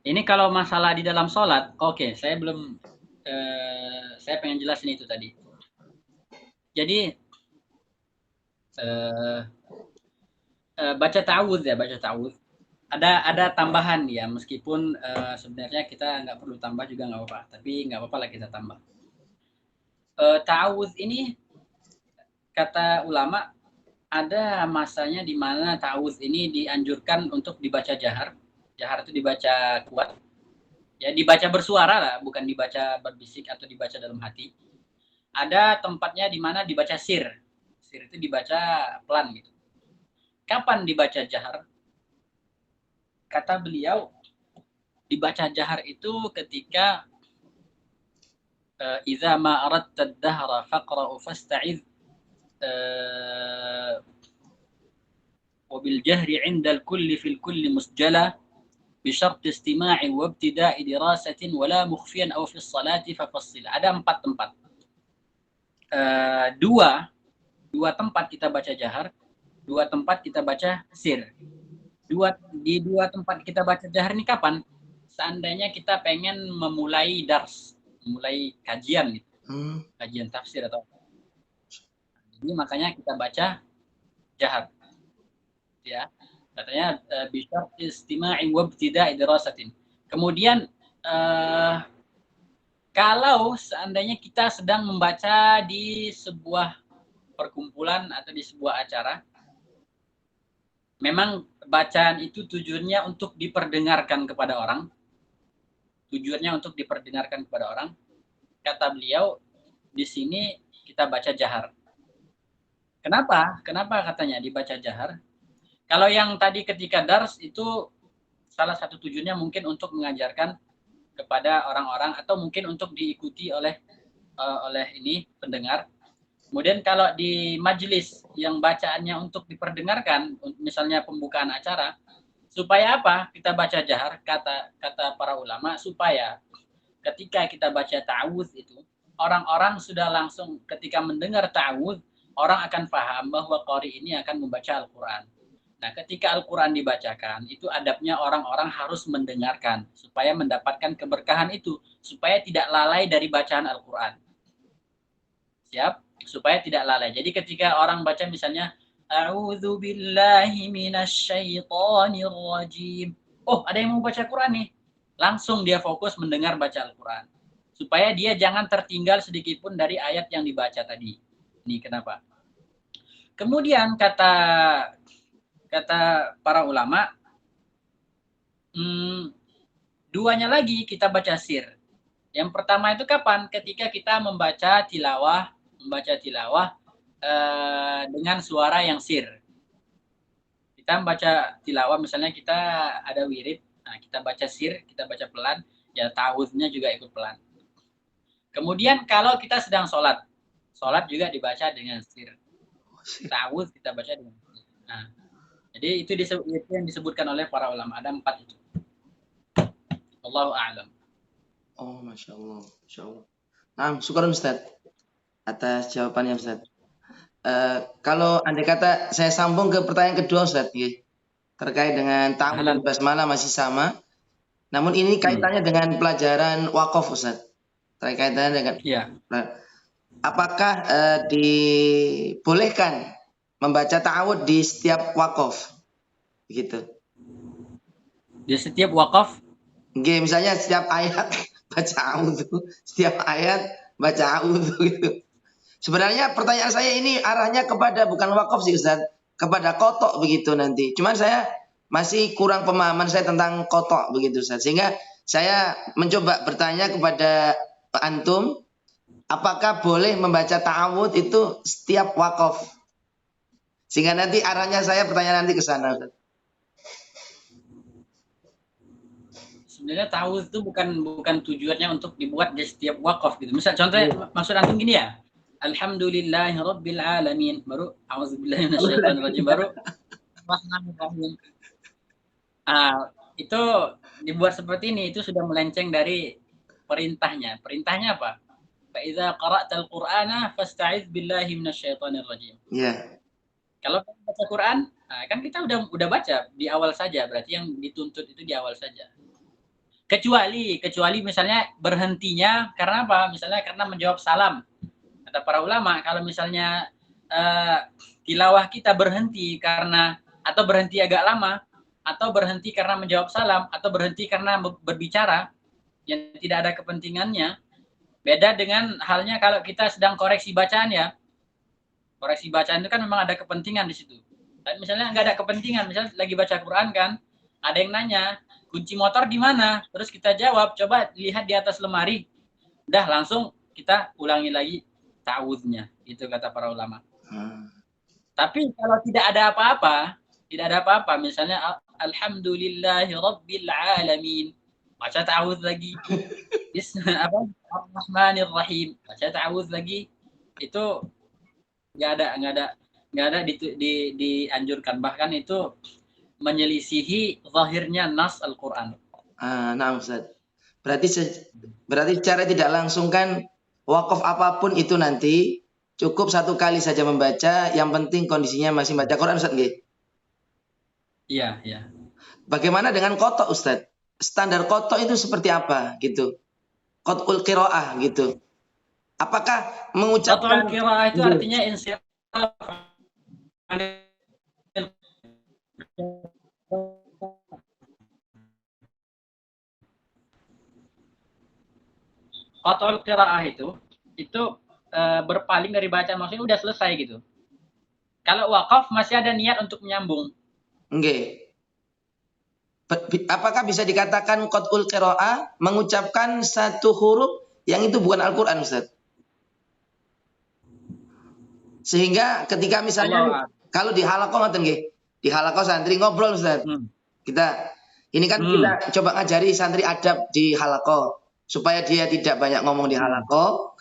Ini kalau masalah di dalam sholat, oke, saya belum, saya pengen jelasin itu tadi. Jadi baca ta'awudz ya, baca ta'awudz. Ada tambahan ya, meskipun sebenarnya kita nggak perlu tambah juga nggak apa-apa, tapi nggak apa-apa lah kita tambah. Ta'awudz ini kata ulama ada masanya di mana ta'awudz ini dianjurkan untuk dibaca jahar. Jahar itu dibaca kuat. Ya, dibaca bersuara lah, bukan dibaca berbisik atau dibaca dalam hati. Ada tempatnya di mana dibaca sir. Sir itu dibaca pelan gitu. Kapan dibaca jahar? Kata beliau, dibaca jahar itu ketika idza ma aradta ad-dahra faqra'u fasta'iz wa bil jahri 'inda al-kulli fil kulli musjala bi syart istima'i wa ibtida'i dirasatin wa la mukhfiyan aw fi as-salati fafassil. Ada 4 tempat. Dua tempat kita baca jahar, 2 tempat kita baca sir. Di dua tempat kita baca jahar ini kapan? Seandainya kita pengen memulai dars, memulai kajian gitu. Kajian tafsir atau apa. Jadi makanya kita baca jahar. Ya. Katanya bisyart istima'i wa ibtida'i dirasatin. Kemudian kalau seandainya kita sedang membaca di sebuah perkumpulan atau di sebuah acara, memang bacaan itu tujuannya untuk diperdengarkan kepada orang. Tujuannya untuk diperdengarkan kepada orang. Kata beliau, di sini kita baca jahar. Kenapa? Kenapa katanya dibaca jahar? Kalau yang tadi ketika dars itu salah satu tujuannya mungkin untuk mengajarkan kepada orang-orang atau mungkin untuk diikuti oleh ini pendengar. Kemudian kalau di majelis yang bacaannya untuk diperdengarkan, misalnya pembukaan acara, supaya apa? Kita baca jahar, kata para ulama, supaya ketika kita baca ta'awudz itu, orang-orang sudah langsung ketika mendengar ta'awudz, orang akan paham bahwa qari ini akan membaca Al-Quran. Nah, ketika Al-Quran dibacakan, itu adabnya orang-orang harus mendengarkan, supaya mendapatkan keberkahan itu, supaya tidak lalai dari bacaan Al-Quran. Siap? supaya tidak lalai. Jadi ketika orang baca misalnya A'udzu billahi minasyaitonir rajim. Oh, ada yang mau baca Quran nih. Langsung dia fokus mendengar baca Al-Quran. Supaya dia jangan tertinggal sedikit pun dari ayat yang dibaca tadi. Ini kenapa? Kemudian kata para ulama, duanya lagi kita baca sir. Yang pertama itu kapan? Ketika kita membaca tilawah dengan suara yang sir. Kita membaca tilawah, misalnya kita ada wirid, nah kita baca sir, kita baca pelan, ya ta'awudznya juga ikut pelan. Kemudian kalau kita sedang sholat juga dibaca dengan sir. Ta'awudz kita baca dengan sir. Nah, jadi itu yang disebutkan oleh para ulama. Ada 4 itu. Allahu a'lam. Oh, Masya Allah. Masya Allah. Nah, syukur Ustaz atas jawabannya Ustaz. Kalau andai kata saya sambung ke pertanyaan kedua Ustaz, terkait dengan ta'awudz dan basmalah masih sama. Namun ini kaitannya dengan pelajaran wakaf Ustaz. Terkaitannya dengan apakah dibolehkan membaca ta'awudz di setiap wakaf? Begitu. Di setiap wakaf? Misalnya setiap ayat baca a'udzu, setiap ayat baca a'udzu gitu. Sebenarnya pertanyaan saya ini arahnya kepada bukan wakaf sih Ustaz, kepada kotok begitu nanti. Cuman saya masih kurang pemahaman saya tentang kotok begitu Ustaz. Sehingga saya mencoba bertanya kepada Pak Antum, apakah boleh membaca ta'awudz itu setiap wakaf? Sehingga nanti arahnya saya pertanyaan nanti ke sana Ustaz. Sebenarnya ta'awudz itu bukan tujuannya untuk dibuat di setiap wakaf gitu. Misal contohnya maksud antum gini ya. Alhamdulillahirabbil alamin, baru auzubillahi minasyaitonirrajim, baru Rahmanirrahim. Itu dibuat seperti ini, itu sudah melenceng dari perintahnya. Perintahnya apa? Fa idza qara'tal Qur'ana fasta'iz billahi minasyaitonirrajim. Iya. Kalau baca Quran, kan kita udah baca di awal saja, berarti yang dituntut itu di awal saja. Kecuali misalnya berhentinya karena apa? Misalnya karena menjawab salam. Kata para ulama, kalau misalnya tilawah kita berhenti karena atau berhenti agak lama, atau berhenti karena menjawab salam, atau berhenti karena berbicara yang tidak ada kepentingannya, beda dengan halnya kalau kita sedang koreksi bacaan ya. Koreksi bacaan itu kan memang ada kepentingan di situ. Tapi misalnya nggak ada kepentingan, misalnya lagi baca Quran kan, ada yang nanya, kunci motor di mana? Terus kita jawab, coba lihat di atas lemari. Udah langsung kita ulangi lagi ta'awudznya, itu kata para ulama. Tapi kalau tidak ada apa-apa, misalnya alhamdulillahirabbil alamin, baca ta'awudz lagi. Ar-Rahmanirrahim, baca ta'awudz lagi. Itu enggak ada dianjurkan, bahkan itu menyelisihi zahirnya nas Al-Qur'an. Nah Ustaz. Berarti secara tidak langsung kan wakaf apapun itu nanti cukup satu kali saja membaca, yang penting kondisinya masih baca Quran Ustaz nggih? Iya. Bagaimana dengan kotok Ustaz? Standar kotok itu seperti apa gitu? Qotul qiraah gitu. Apakah mengucapkan qotul qiraah itu artinya insiraf? Qotul qiraah itu berpaling dari bacaan, maksudnya udah selesai gitu. Kalau wakaf masih ada niat untuk menyambung. Nggih. Apakah bisa dikatakan qotul qiraah mengucapkan satu huruf yang itu bukan Al-Qur'an Ustaz? Sehingga ketika misalnya kalau di halaqah ngoten nggih, di halaqah santri ngobrol Ustaz. Kita kita coba ngajari santri adab di halaqah supaya dia tidak banyak ngomong di halaqah.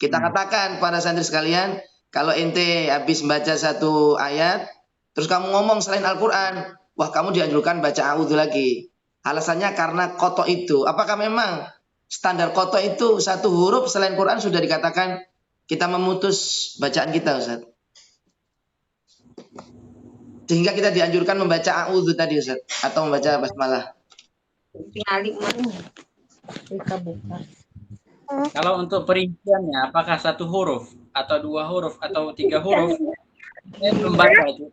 Kita katakan pada santri sekalian, kalau ente habis membaca satu ayat terus kamu ngomong selain Al-Qur'an, wah kamu dianjurkan baca a'udzu lagi. Alasannya karena kotok itu. Apakah memang standar kotok itu satu huruf selain Quran sudah dikatakan kita memutus bacaan kita Ustaz? Sehingga kita dianjurkan membaca a'udzu tadi Ustaz, atau membaca basmalah. Tinggalin mana? Kita buka. Kalau untuk perinciannya, apakah satu huruf atau 2 huruf atau 3 huruf, saya belum baca itu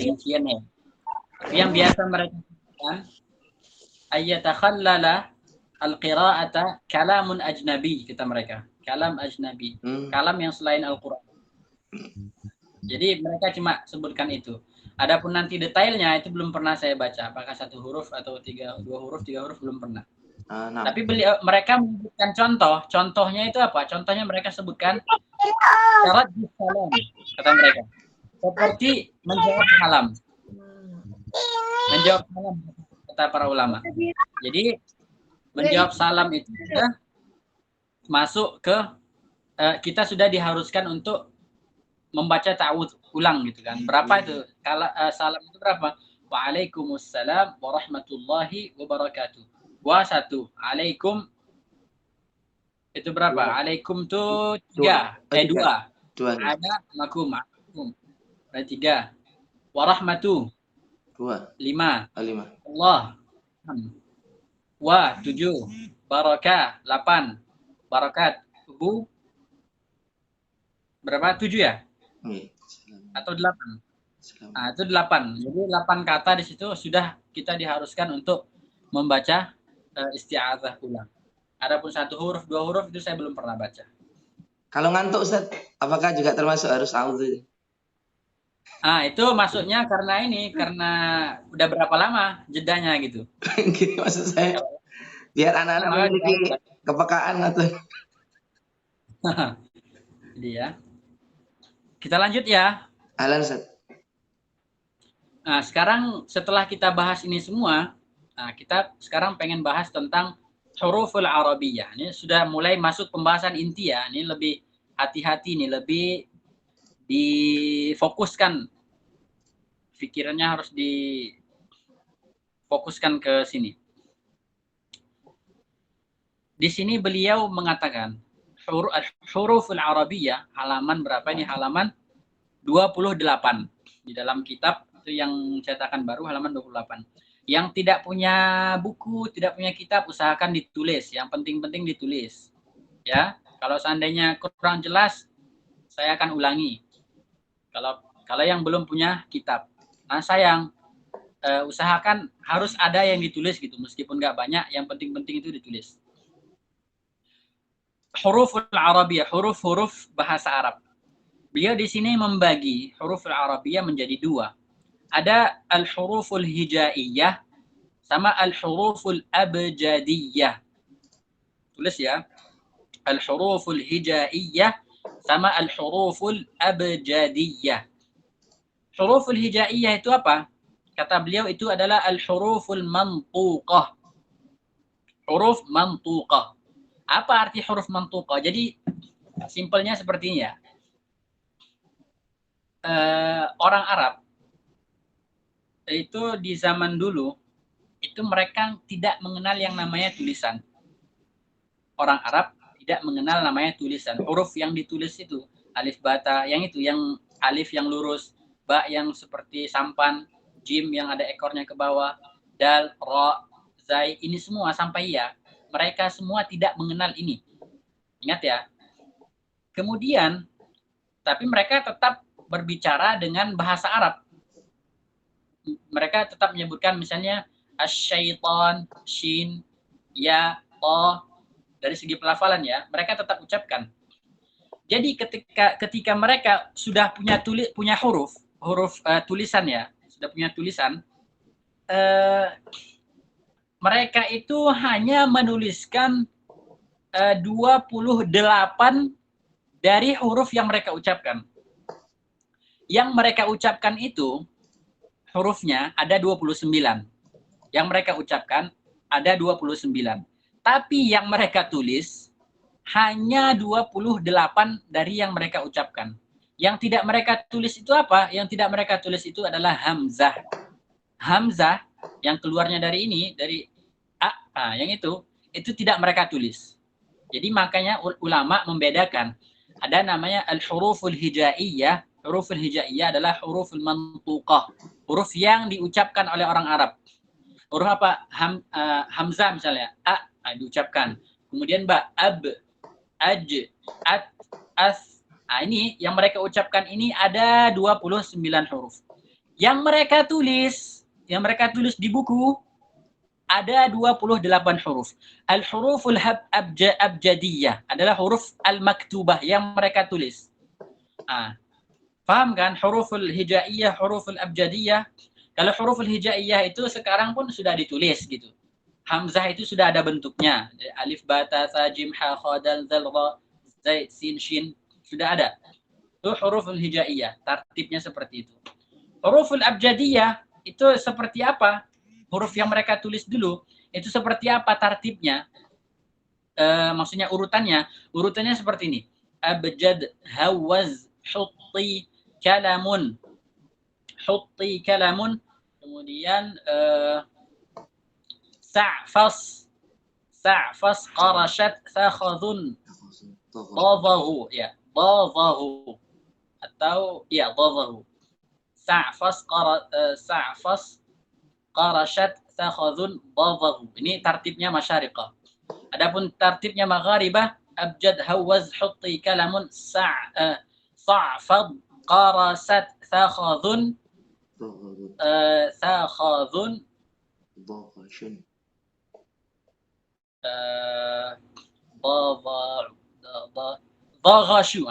rinciannya. Tapi yang biasa mereka katakan, ayyatakhallala al-qira'ata kalamun ajnabi, kata mereka. Kalam ajnabi. Kalam yang selain Al-Quran. Jadi mereka cuma sebutkan itu. Adapun nanti detailnya itu belum pernah saya baca. Apakah satu huruf atau 2 huruf, 3 huruf belum pernah. Tapi mereka menyebutkan contoh. Contohnya itu apa? Contohnya mereka sebutkan syarat salam, kata mereka. Seperti menjawab salam. Menjawab salam, kata para ulama. Jadi menjawab salam itu sudah masuk ke kita sudah diharuskan untuk membaca ta'awudz ulang gitu kan. Berapa itu? Kalau salam itu berapa? Waalaikumsalam warahmatullahi wabarakatuh. Wa 1. Alaikum itu berapa? Alaikum tuh 3. 2. Ada makum. Berarti 3. Warahmatu 2. 5. Allah. Wa 7. Barakah 8. Barakat Bu berapa? 7 ya? Atau 8? Nah, itu 8. Jadi 8 kata di situ sudah kita diharuskan untuk membaca isti'adzah ulang. Adapun 1 huruf, 2 huruf itu saya belum pernah baca. Kalau ngantuk Ustaz, apakah juga termasuk harus a'udzu? Itu maksudnya karena udah berapa lama jedanya gitu. Gitu maksud saya. Biar anak-anak memiliki kepekaan atau. Jadi ya. Kita lanjut ya. Ahlan Ustaz. Nah, sekarang setelah kita bahas ini semua, kita sekarang pengen bahas tentang huruful Arabiyyah. Ini sudah mulai masuk pembahasan inti ya. Ini lebih hati-hati nih, lebih difokuskan. Pikirannya harus difokuskan ke sini. Di sini beliau mengatakan huruful Arabiyyah, halaman berapa ini? Halaman 28 di dalam kitab itu yang cetakan baru, halaman 28. Yang tidak punya buku, tidak punya kitab, usahakan ditulis. Yang penting-penting ditulis. Ya, kalau seandainya kurang jelas, saya akan ulangi. Kalau yang belum punya kitab, nah sayang, usahakan harus ada yang ditulis gitu, meskipun nggak banyak. Yang penting-penting itu ditulis. Huruful Arabiyyah, huruf-huruf bahasa Arab. Beliau di sini membagi huruf Arabiyyah menjadi 2. Ada al-huruful hijaiyah sama al-huruful abjadiyah. Tulis ya. Al-huruful hijaiyah sama al-huruful abjadiyah. Huruful hijaiyah itu apa? Kata beliau itu adalah al-huruful mantuqah. Huruf mantuqah. Apa arti huruf mantuqah? Jadi simpelnya seperti ini ya. Orang Arab itu di zaman dulu itu mereka tidak mengenal yang namanya tulisan. Orang Arab tidak mengenal namanya tulisan. Huruf yang ditulis itu alif bata, yang alif yang lurus, ba yang seperti sampan, jim yang ada ekornya ke bawah, dal, ra, zai, ini semua sampai ya. Mereka semua tidak mengenal ini. Ingat ya. Kemudian tapi mereka tetap berbicara dengan bahasa Arab. Mereka tetap menyebutkan misalnya asyaiton, shin, ya, to. Dari segi pelafalan ya, mereka tetap ucapkan. Jadi ketika mereka sudah punya huruf tulisan ya, sudah punya tulisan, mereka itu hanya menuliskan 28 dari huruf yang mereka ucapkan. Yang mereka ucapkan itu hurufnya ada 29. Yang mereka ucapkan ada 29. Tapi yang mereka tulis hanya 28 dari yang mereka ucapkan. Yang tidak mereka tulis itu apa? Yang tidak mereka tulis itu adalah hamzah. Hamzah yang keluarnya dari ini, dari a, yang itu tidak mereka tulis. Jadi makanya ulama membedakan. Ada namanya al-huruful hijaiyah. Huruful hijaiyah adalah huruful mantuqah. Huruf yang diucapkan oleh orang Arab. Huruf apa? Hamzah misalnya. A diucapkan. kemudian ba, ab, aj, at, as. Nah, ini yang mereka ucapkan ini ada 29 huruf. Yang mereka tulis di buku ada 28 huruf. Al-huruful abjadiyah adalah huruf al-maktubah yang mereka tulis. Paham kan? Huruful hijaiyah, huruful abjadiyah. Kalau huruful hijaiyah itu sekarang pun sudah ditulis gitu. Hamzah itu sudah ada bentuknya. Alif, ba, ta, sa, jim, ha, kha, dal, zal, ra, zai, sin, shin. Sudah ada. Itu huruful hijaiyah. Tartibnya seperti itu. Huruful abjadiyah itu seperti apa? Huruf yang mereka tulis dulu. Itu seperti apa tartibnya? Maksudnya urutannya. Urutannya seperti ini. Abjad, hawaz, hutti, kalamun. Hutti, kalamun. Kemudian sa'fas, qarashat, sakhadun, dadahu, ya, dadahu, atau ya dadahu. Sa'fas, qarashat, sakhadun, dadahu. Ini tartibnya masyariqah. Adapun tartibnya magharibah, abjad, hawaz, hutti, kalamun, sa'fad, qarasat, sakhadun, sakhadun, dhaghashu,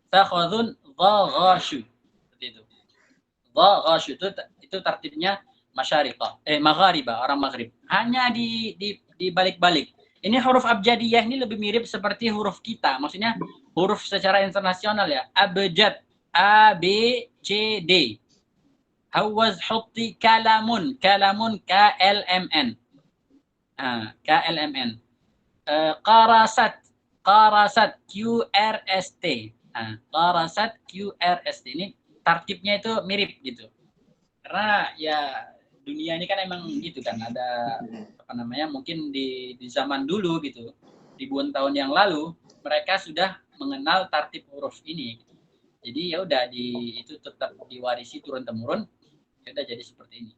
takhadun dhaghashu, seperti itu. Dhaghashu itu tartibnya masyariqah, magharibah, orang maghrib. Hanya di balik-balik. Ini huruf abjadiyah ini lebih mirip seperti huruf kita, maksudnya huruf secara internasional ya. Abjad, A B C D. Hawaz, hutti, kalamun, kalamun, KLMN. KLMN. Qarasat, qarasat, QRST. Qarasat, QRST. Ini tartibnya itu mirip gitu. Karena ya dunia ini kan emang gitu kan, ada apa namanya, mungkin di zaman dulu gitu, ribuan tahun yang lalu mereka sudah mengenal tartib huruf ini. Jadi ya udah itu tetap diwarisi turun temurun. Ya udah jadi seperti ini.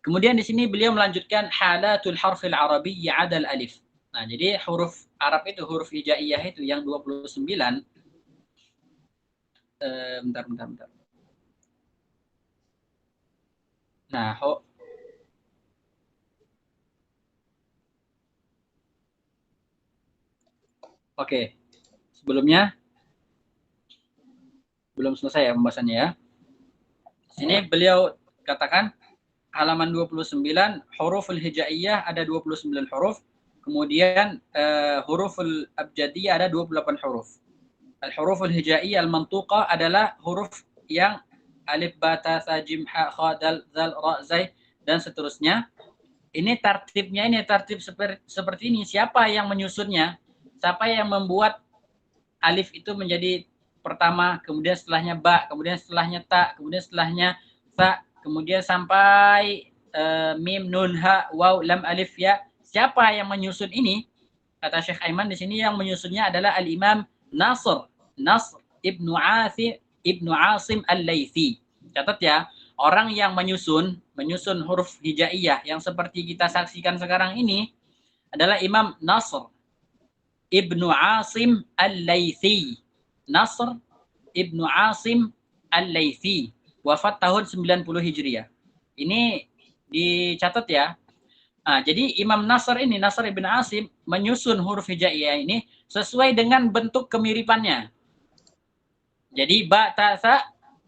Kemudian di sini beliau melanjutkan halatul harfil arabiyyi adal alif. Nah, jadi huruf Arab itu, huruf hijaiyah itu yang 29. Bentar. Nah, oke. Sebelumnya belum selesai ya pembahasannya ya. Sini beliau katakan halaman 29, huruful hijaiyah ada 29 huruf. Kemudian huruful abjadiyah ada 28 huruf. Al-huruful hijaiyah al-mantuqah adalah huruf yang alif, ba, ta, sa, jim, ha, kha, dal, zal, ra, zai, dan seterusnya. Ini tartibnya, ini tartib seperti ini. Siapa yang menyusunnya? Siapa yang membuat alif itu menjadi pertama, kemudian setelahnya ba, kemudian setelahnya ta, kemudian setelahnya sa, kemudian sampai mim, nun, ha, waw, lam, alif, ya. Siapa yang menyusun ini? Kata Syekh Aiman di sini yang menyusunnya adalah Al-Imam Nasr ibnu Asim Al-Laythi. Catat ya, orang yang menyusun huruf hijaiyah yang seperti kita saksikan sekarang ini adalah Imam Nasr ibnu Asim Al-Laythi. Nasr ibnu Asim Al-Laythi, wafat tahun 90 Hijriah. Ini dicatat ya. Jadi Imam Nasr ibn Asim menyusun huruf hijaiyah ini sesuai dengan bentuk kemiripannya. Jadi ba, ta, sa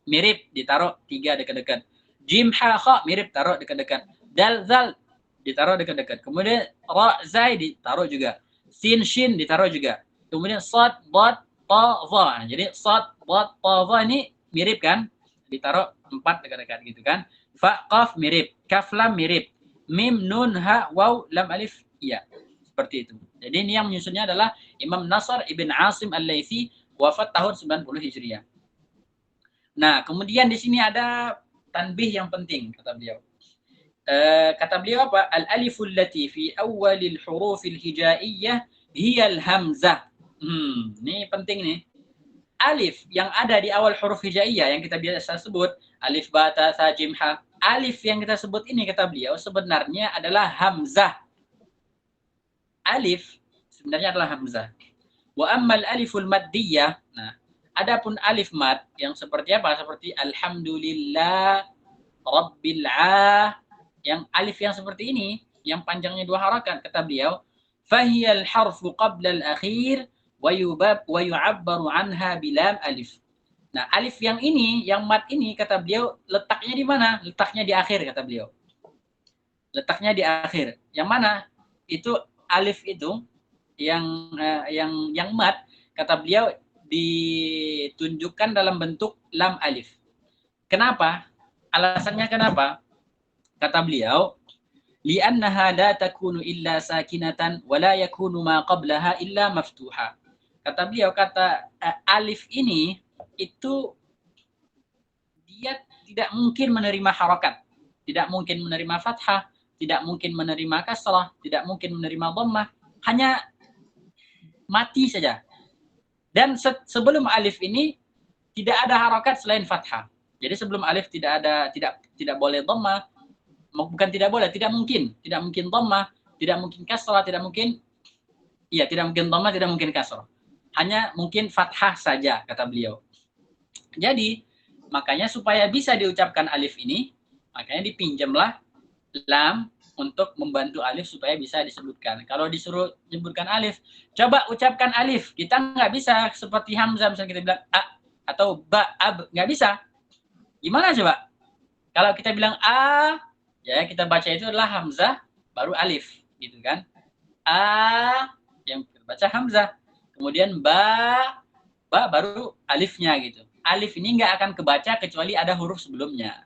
mirip, ditaruh 3 dekat-dekat. Jim, ha, kha mirip, taruh dekat-dekat. Dal, zal ditaruh dekat-dekat. Kemudian ra, zai ditaruh juga. Sin, shin ditaruh juga. Kemudian sad, dad, ta, dha. Jadi sad, dad, ta, dha ini mirip kan? Ditaruh 4 dekat-dekat gitu kan. Fa, qaf mirip, kaf, lam mirip. Mim, nun, ha, waw, lam, alif, iya. Seperti itu. Jadi ini yang menyusunnya adalah Imam Nasr ibn Asim Al-Laythi, wafat tahun 90 Hijriah. Nah, kemudian di sini ada tanbih yang penting, kata beliau. Kata beliau apa? Al-aliful lati fi awalil hurufil hijaiyah hiyal hamzah. Ini penting nih. Alif yang ada di awal huruf hijaiyah yang kita biasa sebut alif, ba, ta, sa, jim, ha. Alif yang kita sebut ini, kata beliau, sebenarnya adalah hamzah. Alif sebenarnya adalah hamzah. Wa ammal aliful maddiyah. Nah, adapun alif mad yang seperti apa? Seperti alhamdulillah rabbil yang alif yang seperti ini, yang panjangnya 2 harakat, kata beliau, fahiyal harfu qabla al-akhir wa yu'abbaru anha bilam alif. Nah, alif yang ini, yang mad ini, kata beliau, letaknya di mana? Letaknya di akhir, kata beliau. Letaknya di akhir. Yang mana? Itu alif itu yang mad, kata beliau, ditunjukkan dalam bentuk lam alif. Kenapa? Alasannya kenapa? Kata beliau, li'annaha la takunu illa sakinatan wa la yakunu ma qablaha illa maftuha. Kata beliau, alif ini itu dia tidak mungkin menerima harakat, tidak mungkin menerima fathah, tidak mungkin menerima kasrah, tidak mungkin menerima dhammah, hanya mati saja. Dan sebelum alif ini tidak ada harakat selain fathah. Jadi sebelum alif tidak boleh dhammah, bukan tidak boleh, tidak mungkin dhammah, tidak mungkin kasrah, tidak mungkin dhammah, tidak mungkin kasrah. Hanya mungkin fathah saja, kata beliau. Jadi, makanya supaya bisa diucapkan alif ini, makanya dipinjamlah lam untuk membantu alif supaya bisa disebutkan. Kalau disuruh menyebutkan alif, coba ucapkan alif. Kita nggak bisa seperti hamzah, misalnya kita bilang a atau ba, ab, nggak bisa. Gimana coba? Kalau kita bilang a, ya kita baca itu adalah hamzah, baru alif, gitu kan? A, yang kita baca hamzah. Kemudian ba baru alifnya gitu. Alif ini nggak akan kebaca kecuali ada huruf sebelumnya.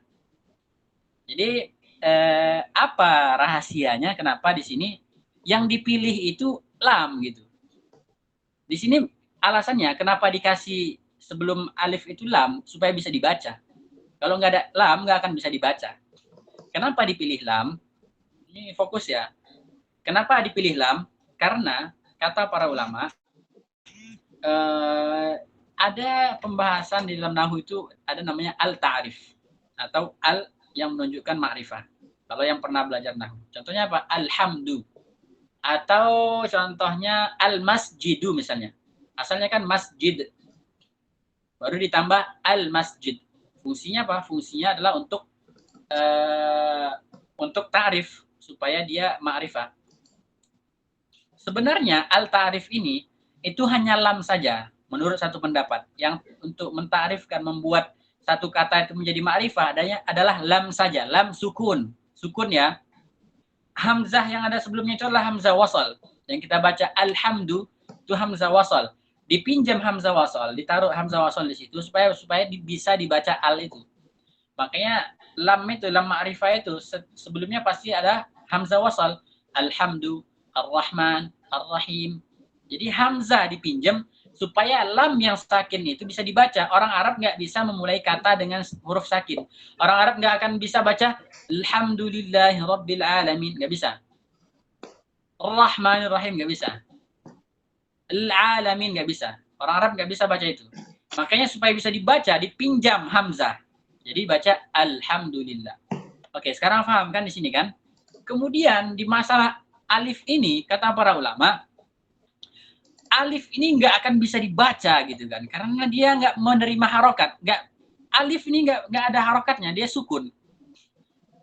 Jadi apa rahasianya? Kenapa di sini yang dipilih itu lam gitu? Di sini alasannya kenapa dikasih sebelum alif itu lam supaya bisa dibaca. Kalau nggak ada lam nggak akan bisa dibaca. Kenapa dipilih lam? Ini fokus ya. Kenapa dipilih lam? Karena kata para ulama ada pembahasan di dalam nahwu itu ada namanya al-ta'rif atau al yang menunjukkan ma'rifah. Kalau yang pernah belajar nahwu. Contohnya apa? Alhamdu. Atau contohnya al-masjidu misalnya. Asalnya kan masjid. Baru ditambah al-masjid. Fungsinya apa? Fungsinya adalah untuk ta'rif supaya dia ma'rifah. Sebenarnya al-ta'rif ini itu hanya lam saja. Menurut satu pendapat, yang untuk mentarifkan, membuat satu kata itu menjadi ma'rifah adalah lam saja, lam sukun ya. Hamzah yang ada sebelumnya itu adalah hamzah wasal. Yang kita baca alhamdu itu hamzah wasal. Dipinjam hamzah wasal, ditaruh hamzah wasal di situ supaya bisa dibaca al itu. Makanya lam ma'rifah itu sebelumnya pasti ada hamzah wasal. Alhamdu, ar-Rahman, ar-Rahim. Jadi hamzah dipinjam supaya lam yang sakin itu bisa dibaca. Orang Arab nggak bisa memulai kata dengan huruf sakin. Orang Arab nggak akan bisa baca Alhamdulillahi Rabbil Alamin. Nggak bisa. Ar-Rahmanir Rahim nggak bisa. Al-Alamin nggak bisa. Orang Arab nggak bisa baca itu. Makanya supaya bisa dibaca, dipinjam hamzah. Jadi baca Alhamdulillah. Oke, sekarang paham kan di sini kan? Kemudian di masalah alif ini, kata para ulama, alif ini nggak akan bisa dibaca gitu kan, karena dia nggak menerima harokat. Alif ini nggak ada harokatnya, dia sukun.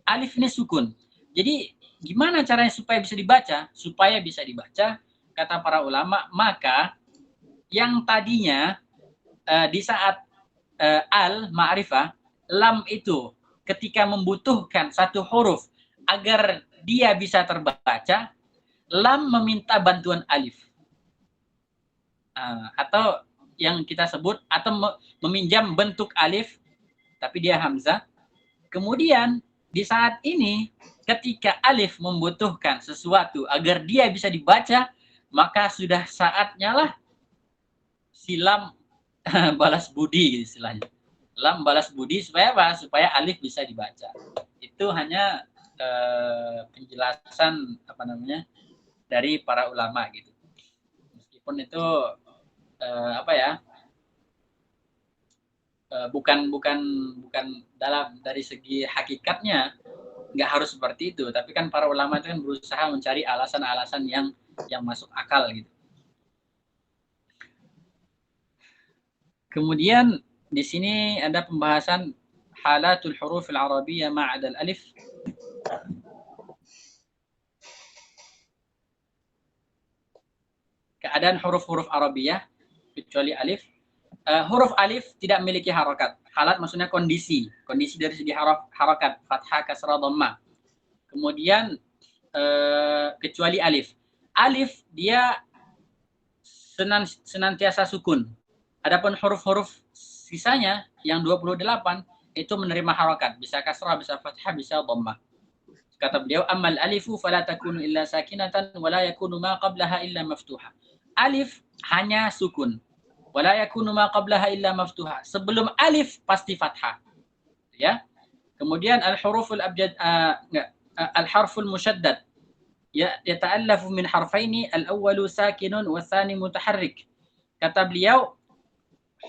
Alif ini sukun. Jadi gimana caranya supaya bisa dibaca? Supaya bisa dibaca, kata para ulama, maka yang tadinya di saat al ma'rifah, lam itu ketika membutuhkan satu huruf agar dia bisa terbaca, lam meminta bantuan alif. Atau yang kita sebut atau meminjam bentuk alif tapi dia hamzah. Kemudian di saat ini ketika alif membutuhkan sesuatu agar dia bisa dibaca, maka sudah saatnya lah si lam balas budi istilahnya. Lam balas budi supaya apa? Supaya alif bisa dibaca. Itu hanya penjelasan dari para ulama gitu. Meskipun itu bukan dalam dari segi hakikatnya nggak harus seperti itu, tapi kan para ulama itu kan berusaha mencari alasan-alasan yang masuk akal gitu. Kemudian di sini ada pembahasan halatul huruf al-arabiyyah ma'ad al-alif. Keadaan huruf-huruf Arabiyah kecuali alif. Huruf alif tidak memiliki harokat. Halat maksudnya kondisi dari segi harokat, fathah, kasrah, dhammah. Kemudian kecuali alif. Alif dia senantiasa sukun. Adapun huruf-huruf sisanya yang 28 itu menerima harokat, bisa kasrah, bisa fathah, bisa dhammah. Kata beliau, ammal alifu fala takunu illa sakinatan wa la yakunu ma qablaha illa maftuha. Alif hanya sukun. Wa la yakunu ma qablaha illa maftuha. Sebelum alif pasti fathah. Ya. Kemudian al-huruful abjad al-harful musyaddad yata'allafu min harfaini al-awwalu sakinun wa tsani mutaharrik. Kata beliau,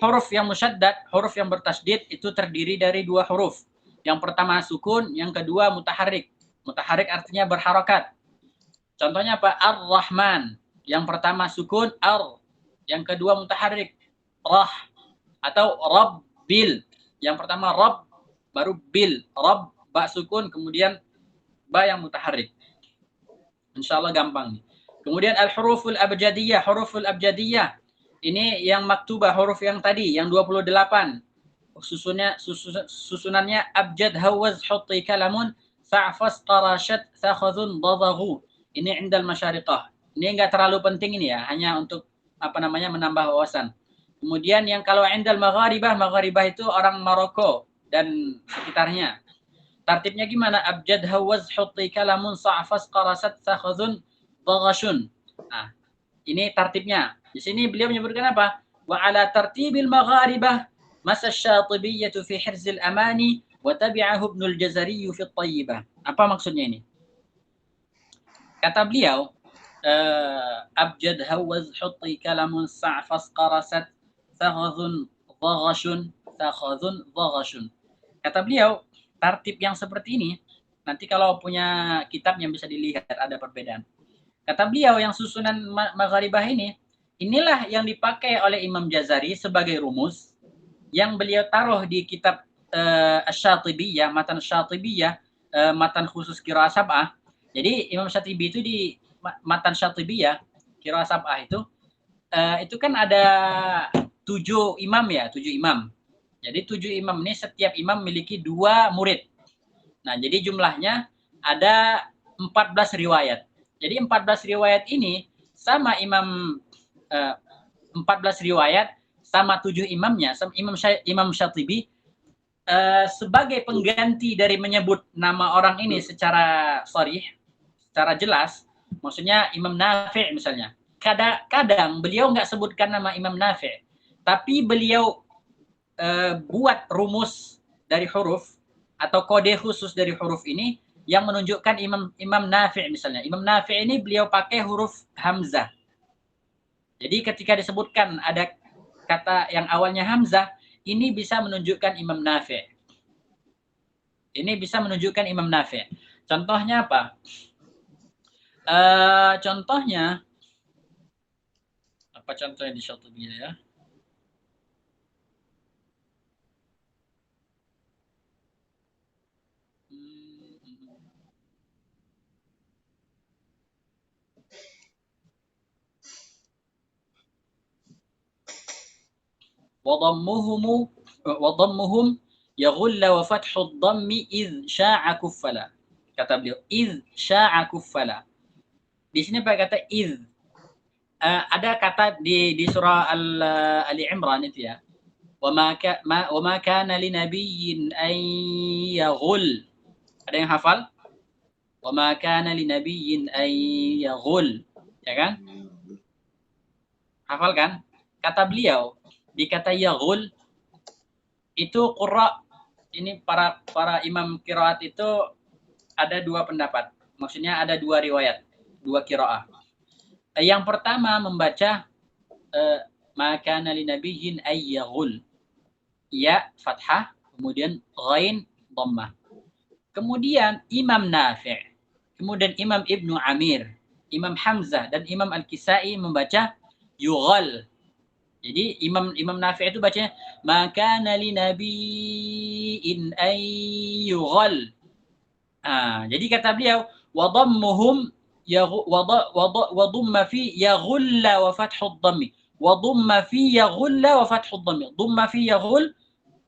huruf yang musyaddad, huruf yang bertasydid itu terdiri dari dua huruf. Yang pertama sukun, yang kedua mutaharrik. Mutaharrik artinya berharokat. Contohnya apa? Ar-Rahman. Yang pertama sukun, ar. Yang kedua mutaharrik, rah. Atau Rabbil. Yang pertama Rabb, baru bil. Rabb, ba sukun, kemudian ba yang mutaharrik. InsyaAllah gampang. Kemudian al-huruful abjadiyah. Huruful abjadiyah. Ini yang maktubah, huruf yang tadi, yang 28. Susunannya abjad, hawaz, hutti, kalamun, sa'fas, qarashat, thakhadhun, dadaghu. Ini indal masyariqah. Ini enggak terlalu penting ini ya, hanya untuk menambah wawasan. Kemudian yang kalau indal magharibah, magharibah itu orang Maroko dan sekitarnya. Tartibnya gimana? Abjad, hawaz, hutti, kalamun, sa'fas, qarashat, thakhadhun, daghashun. Nah, ini tartibnya. Di sini beliau menyebutkan apa? Wa ala tartibil magharibah masa syatibiyyah fi hirzil amani wa tabi'ahu ibnul jazari fi at-tayyibah. Apa maksudnya ini? Kata beliau, abjad, hawaz, hutti, kalamun, sa'fas, qarasat, thakhadhun, daghashun. Kata beliau, tartib yang seperti ini, nanti kalau punya kitab yang bisa dilihat ada perbedaan. Kata beliau yang susunan magharibah ini, inilah yang dipakai oleh Imam Jazari sebagai rumus yang beliau taruh di kitab Asy-Syatibiyah, matan Syatibiyah, matan khusus qiraah sab'ah. Jadi Imam Syatibi itu di matan Syatibiyah, qiraah sab'ah itu kan ada 7 imam ya, 7 imam. Jadi 7 imam ini setiap imam memiliki 2 murid. Nah, jadi jumlahnya ada 14 riwayat. Jadi 14 riwayat ini sama Imam 14 riwayat sama 7 imamnya, sama Imam Syatibi sebagai pengganti dari menyebut nama orang ini secara sharih, secara jelas. Maksudnya Imam Nafi' misalnya. Kadang beliau nggak sebutkan nama Imam Nafi', tapi beliau buat rumus dari huruf atau kode khusus dari huruf ini yang menunjukkan Imam Nafi' misalnya. Imam Nafi' ini beliau pakai huruf hamzah. Jadi ketika disebutkan ada kata yang awalnya hamzah, ini bisa menunjukkan Imam Nafi'. Ini bisa menunjukkan Imam Nafi'. Contohnya apa? Contohnya apa contohnya di Syatibiyah ya? وضمهم يغل وفتح الضم إذ شاع كفلا. Kata beliau, إذ شاع كفلا. Di sini pakai kata إذ. Ada kata di surah Ali Imran itu ya. وما كان لنبي أن يغل. Ada yang hafal? وما كان لنبي أن يغل. Ya kan? Hafal kan? Kata beliau, di kata yaghul itu qurra, ini para imam qiraat itu ada 2 pendapat. Maksudnya ada 2 riwayat, 2 qiraah. Yang pertama membaca ma kana linabiyyin ay yaghul. Ya fathah, kemudian ghain dhammah. Kemudian Imam Nafi', kemudian Imam Ibnu Amir, Imam Hamzah dan Imam Al-Kisai membaca yughal. Jadi Imam Nafi' itu bacanya maka li nabiyyin ayyughal. Jadi kata beliau wa dhammuhum wa dhamma fi yaghulla wa fathu dhammi. Wa dhamma fi yaghulla wa fathu dhammi. Dhamma fi yaghul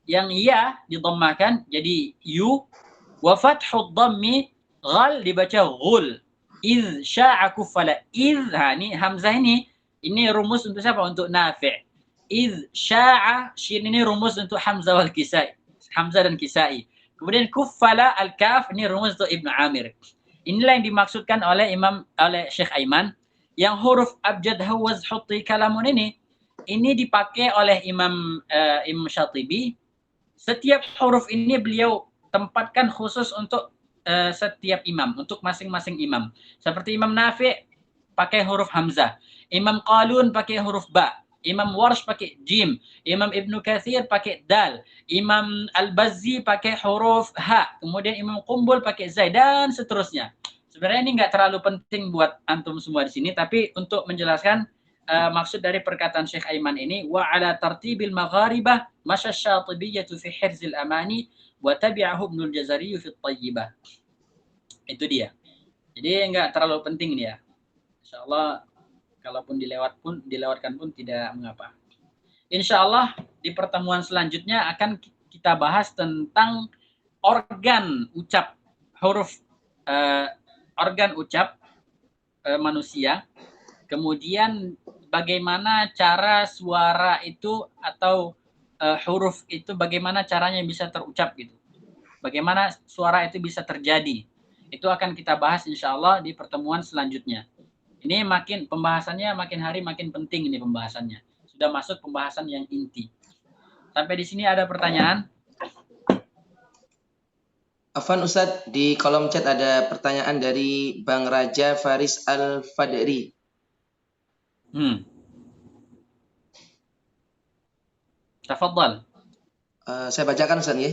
yang ya didhammakan jadi yu, wa fathu dhammi ghal dibaca ghul. Idh sya'a kuffala. Idh, ini hamzah ini rumus untuk siapa? Untuk Nafi'. Idh sya'a, shin ini rumus untuk Hamzah wal Kisai. Hamzah dan Kisai. Kemudian kuffala al-kaf ini rumus untuk Ibnu Amir. Inilah yang dimaksudkan oleh Syekh Aiman yang huruf abjad hawaz hutti kalamun ini dipakai oleh Imam Syatibi. Setiap huruf ini beliau tempatkan khusus untuk setiap imam, untuk masing-masing imam. Seperti Imam Nafi' pakai huruf hamzah, Imam Qalun pakai huruf ba, Imam Warsh pakai jim, Imam Ibnu Katsir pakai dal, Imam Al-Bazzi pakai huruf ha, kemudian Imam Qumbul pakai zai, dan seterusnya. Sebenarnya ini nggak terlalu penting buat antum semua di sini, tapi untuk menjelaskan maksud dari perkataan Syekh Aiman ini, wa ala tartibil magharibah masya Syatibiyyah fi hirzil amani wa tabi'ahu Ibnul Jazari fi Thayyibah. Itu dia. Jadi nggak terlalu penting ini ya. Insyaallah kalaupun dilewatkan pun tidak mengapa. Insyaallah di pertemuan selanjutnya akan kita bahas tentang organ ucap huruf organ ucap manusia. Kemudian bagaimana cara suara itu atau huruf itu bagaimana caranya bisa terucap gitu. Bagaimana suara itu bisa terjadi. Itu akan kita bahas insyaallah di pertemuan selanjutnya. Ini pembahasannya makin hari makin penting ini pembahasannya. Sudah masuk pembahasan yang inti. Sampai di sini ada pertanyaan? Afwan Ustadz, di kolom chat ada pertanyaan dari Bang Raja Faris Al-Fadri. Tafadhal. Saya bacakan Ustadz ya.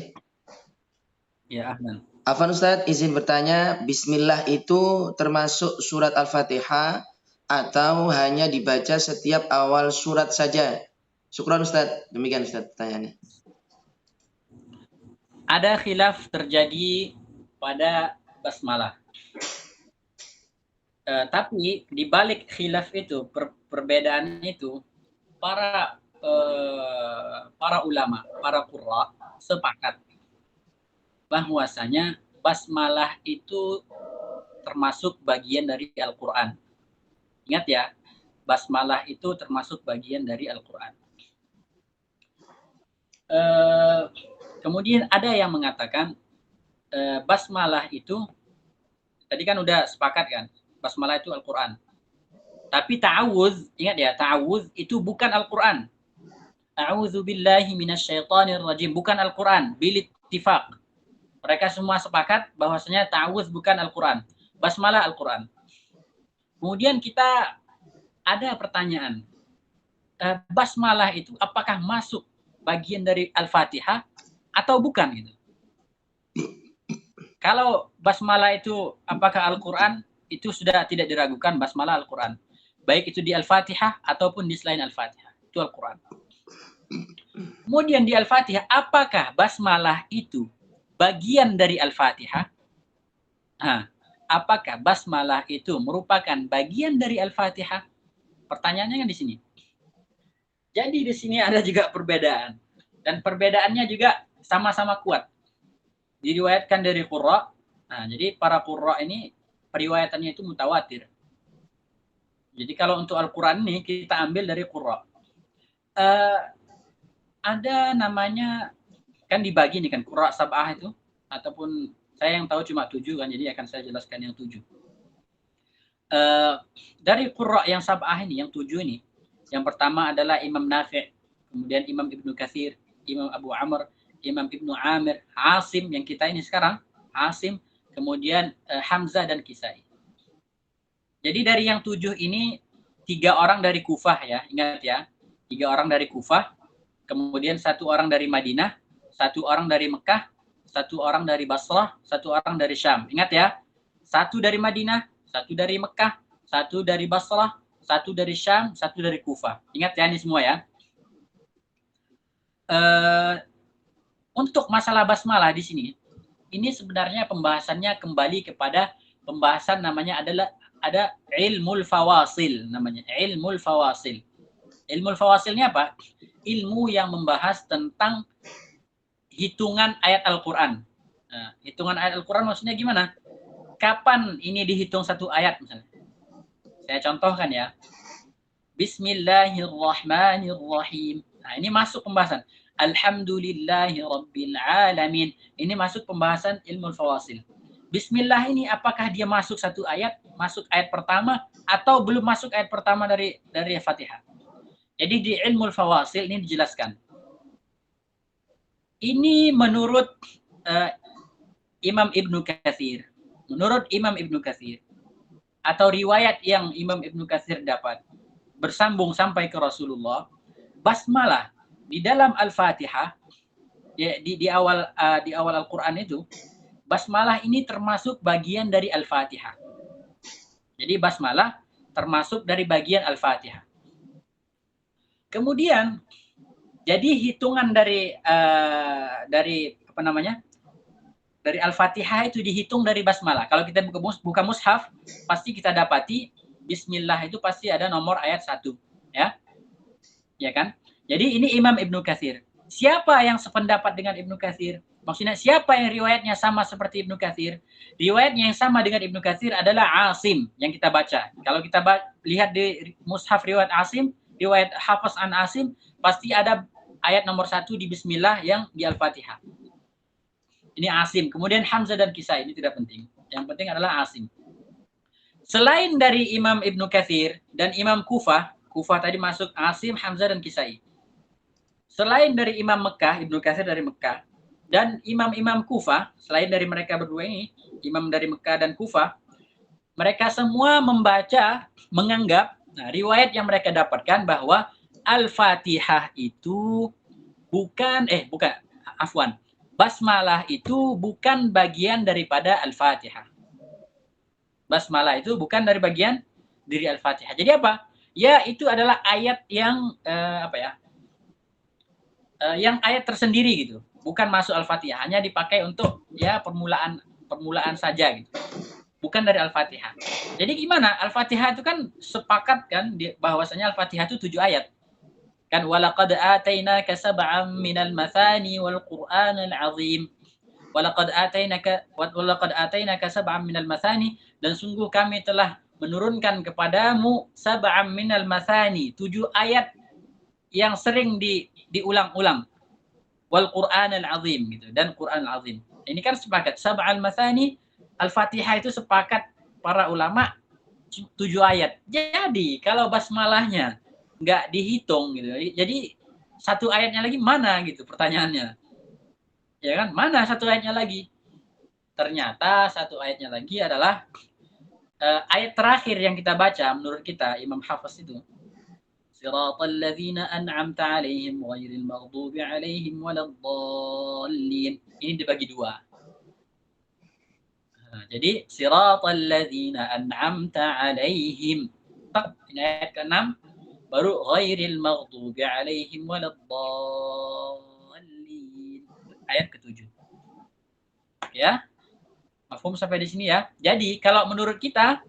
Ya, ahlan. Afwan Ustadz, izin bertanya, Bismillah itu termasuk surat Al-Fatihah atau hanya dibaca setiap awal surat saja? Syukran Ustadz. Demikian Ustadz pertanyaannya. Ada khilaf terjadi pada basmalah. Tapi di balik khilaf itu, perbedaan itu, para ulama, para qurra sepakat bahwasanya basmalah itu termasuk bagian dari Al-Quran. Ingat ya, basmalah itu termasuk bagian dari Al-Quran. Kemudian ada yang mengatakan basmalah itu, tadi kan udah sepakat kan, basmalah itu Al-Quran. Tapi ta'awudz, ingat ya, ta'awudz itu bukan Al-Quran. A'udzu billahi minasyaitonir rajim, bukan Al-Quran, bil ittifaq. Mereka semua sepakat bahwasanya ta'awudz bukan Al-Quran. Basmalah Al-Quran. Kemudian kita ada pertanyaan. Basmalah itu apakah masuk bagian dari Al-Fatihah atau bukan gitu? Kalau basmalah itu apakah Al-Quran, itu sudah tidak diragukan basmalah Al-Quran. Baik itu di Al-Fatihah ataupun di selain Al-Fatihah. Itu Al-Quran. Kemudian di Al-Fatihah, apakah basmalah itu bagian dari Al-Fatihah? Apakah basmalah itu merupakan bagian dari Al-Fatihah? Pertanyaannya kan di sini. Jadi di sini ada juga perbedaan. Dan perbedaannya juga sama-sama kuat. Diriwayatkan dari qurra. Jadi para qurra ini periwayatannya itu mutawatir. Jadi kalau untuk Al-Quran ini kita ambil dari qurra. Ada namanya, kan dibagi nih kan, qurra sab'ah itu, ataupun saya yang tahu cuma 7 kan, jadi akan saya jelaskan yang 7. Dari qurra yang sab'ah ini, yang 7 ini, yang pertama adalah Imam Nafi', kemudian Imam Ibnu Katsir, Imam Abu Amr, Imam Ibnu Amir, Asim yang kita ini sekarang, Asim, kemudian Hamzah dan Kisai. Jadi dari yang 7 ini 3 orang dari Kufah ya, ingat ya, 3 orang dari Kufah, kemudian 1 orang dari Madinah, 1 orang dari Mekah, 1 orang dari Basrah, 1 orang dari Syam. Ingat ya, 1 dari Madinah, 1 dari Mekah, 1 dari Basrah, 1 dari Syam, 1 dari Kufah. Ingat ya ini semua ya. untuk masalah basmalah di sini, ini sebenarnya pembahasannya kembali kepada pembahasan namanya ada ilmul fawasil namanya, ilmul fawasil. Ilmul fawasil ini apa? Ilmu yang membahas tentang hitungan ayat Al-Quran. Nah, hitungan ayat Al-Quran maksudnya gimana? Kapan ini dihitung satu ayat misalnya? Saya contohkan ya. Bismillahirrahmanirrahim. Nah, ini masuk pembahasan. Alhamdulillahirabbil alamin. Ini masuk pembahasan ilmu fawasil. Bismillah ini apakah dia masuk satu ayat, masuk ayat pertama atau belum masuk ayat pertama dari Fatihah? Jadi di ilmu fawasil ini dijelaskan. Ini menurut Imam Ibnu Katsir. Menurut Imam Ibnu Katsir atau riwayat yang Imam Ibnu Katsir dapat bersambung sampai ke Rasulullah, basmalah di dalam Al-Fatihah ya, di awal Al-Qur'an itu, basmalah ini termasuk bagian dari Al-Fatihah. Jadi basmalah termasuk dari bagian Al-Fatihah. Kemudian jadi hitungan dari apa namanya? Dari Al-Fatihah itu dihitung dari basmalah. Kalau kita buka mushaf, pasti kita dapati bismillah itu pasti ada nomor ayat 1, ya. Ya kan? Jadi ini Imam Ibnu Katsir. Siapa yang sependapat dengan Ibnu Katsir? Maksudnya siapa yang riwayatnya sama seperti Ibnu Katsir? Riwayatnya yang sama dengan Ibnu Katsir adalah Asim yang kita baca. Kalau kita lihat di mushaf riwayat Asim, riwayat Hafiz an Asim, pasti ada ayat nomor 1 di bismillah yang di Al-Fatihah. Ini Asim. Kemudian Hamzah dan Kisai, ini tidak penting. Yang penting adalah Asim. Selain dari Imam Ibnu Katsir dan Imam Kufah tadi masuk Asim, Hamzah dan Kisai. Selain dari Imam Mekah, Ibnu Katsir dari Mekah, dan imam-imam Kufah, selain dari mereka berdua ini, imam dari Mekah dan Kufah, mereka semua menganggap, nah, riwayat yang mereka dapatkan bahwa Al-Fatihah itu basmalah itu bukan bagian daripada Al-Fatihah. Basmalah itu bukan dari bagian dari Al-Fatihah. Jadi apa? Ya, itu adalah ayat yang yang ayat tersendiri gitu. Bukan masuk Al-Fatihah, hanya dipakai untuk ya permulaan saja gitu. Bukan dari Al-Fatihah. Jadi gimana? Al-Fatihah itu kan sepakat kan bahwasanya Al-Fatihah itu 7 ayat. Kan walaqad atainaka sab'an minal mathani wal Qur'anal 'azim. Walaqad atainaka sab'an minal mathani, dan sungguh kami telah menurunkan kepadamu sab'an minal mathani, 7 ayat yang sering diulang-ulang. Wal Qur'anal 'azim gitu, dan Qur'anal 'azim. Ini kan sepakat sab'al mathani, Al-Fatihah itu sepakat para ulama 7 ayat. Jadi kalau basmalahnya nggak dihitung gitu, jadi satu ayatnya lagi mana gitu pertanyaannya, ya kan? Mana satu ayatnya lagi? Ternyata satu ayatnya lagi adalah ayat terakhir yang kita baca menurut kita Imam Hafiz itu, siratal ladzina an'amta 'alaihim ghairil maghdubi 'alaihim waladdallin. Ini dibagi 2. Jadi siratal ladzina an'amta 'alaihim. Ini ayat ke-6. Baru ghairil maghdubi 'alaihim waladdallin. Ayat ke-7. Ya. Mafhum sampai di sini ya. Jadi kalau menurut kita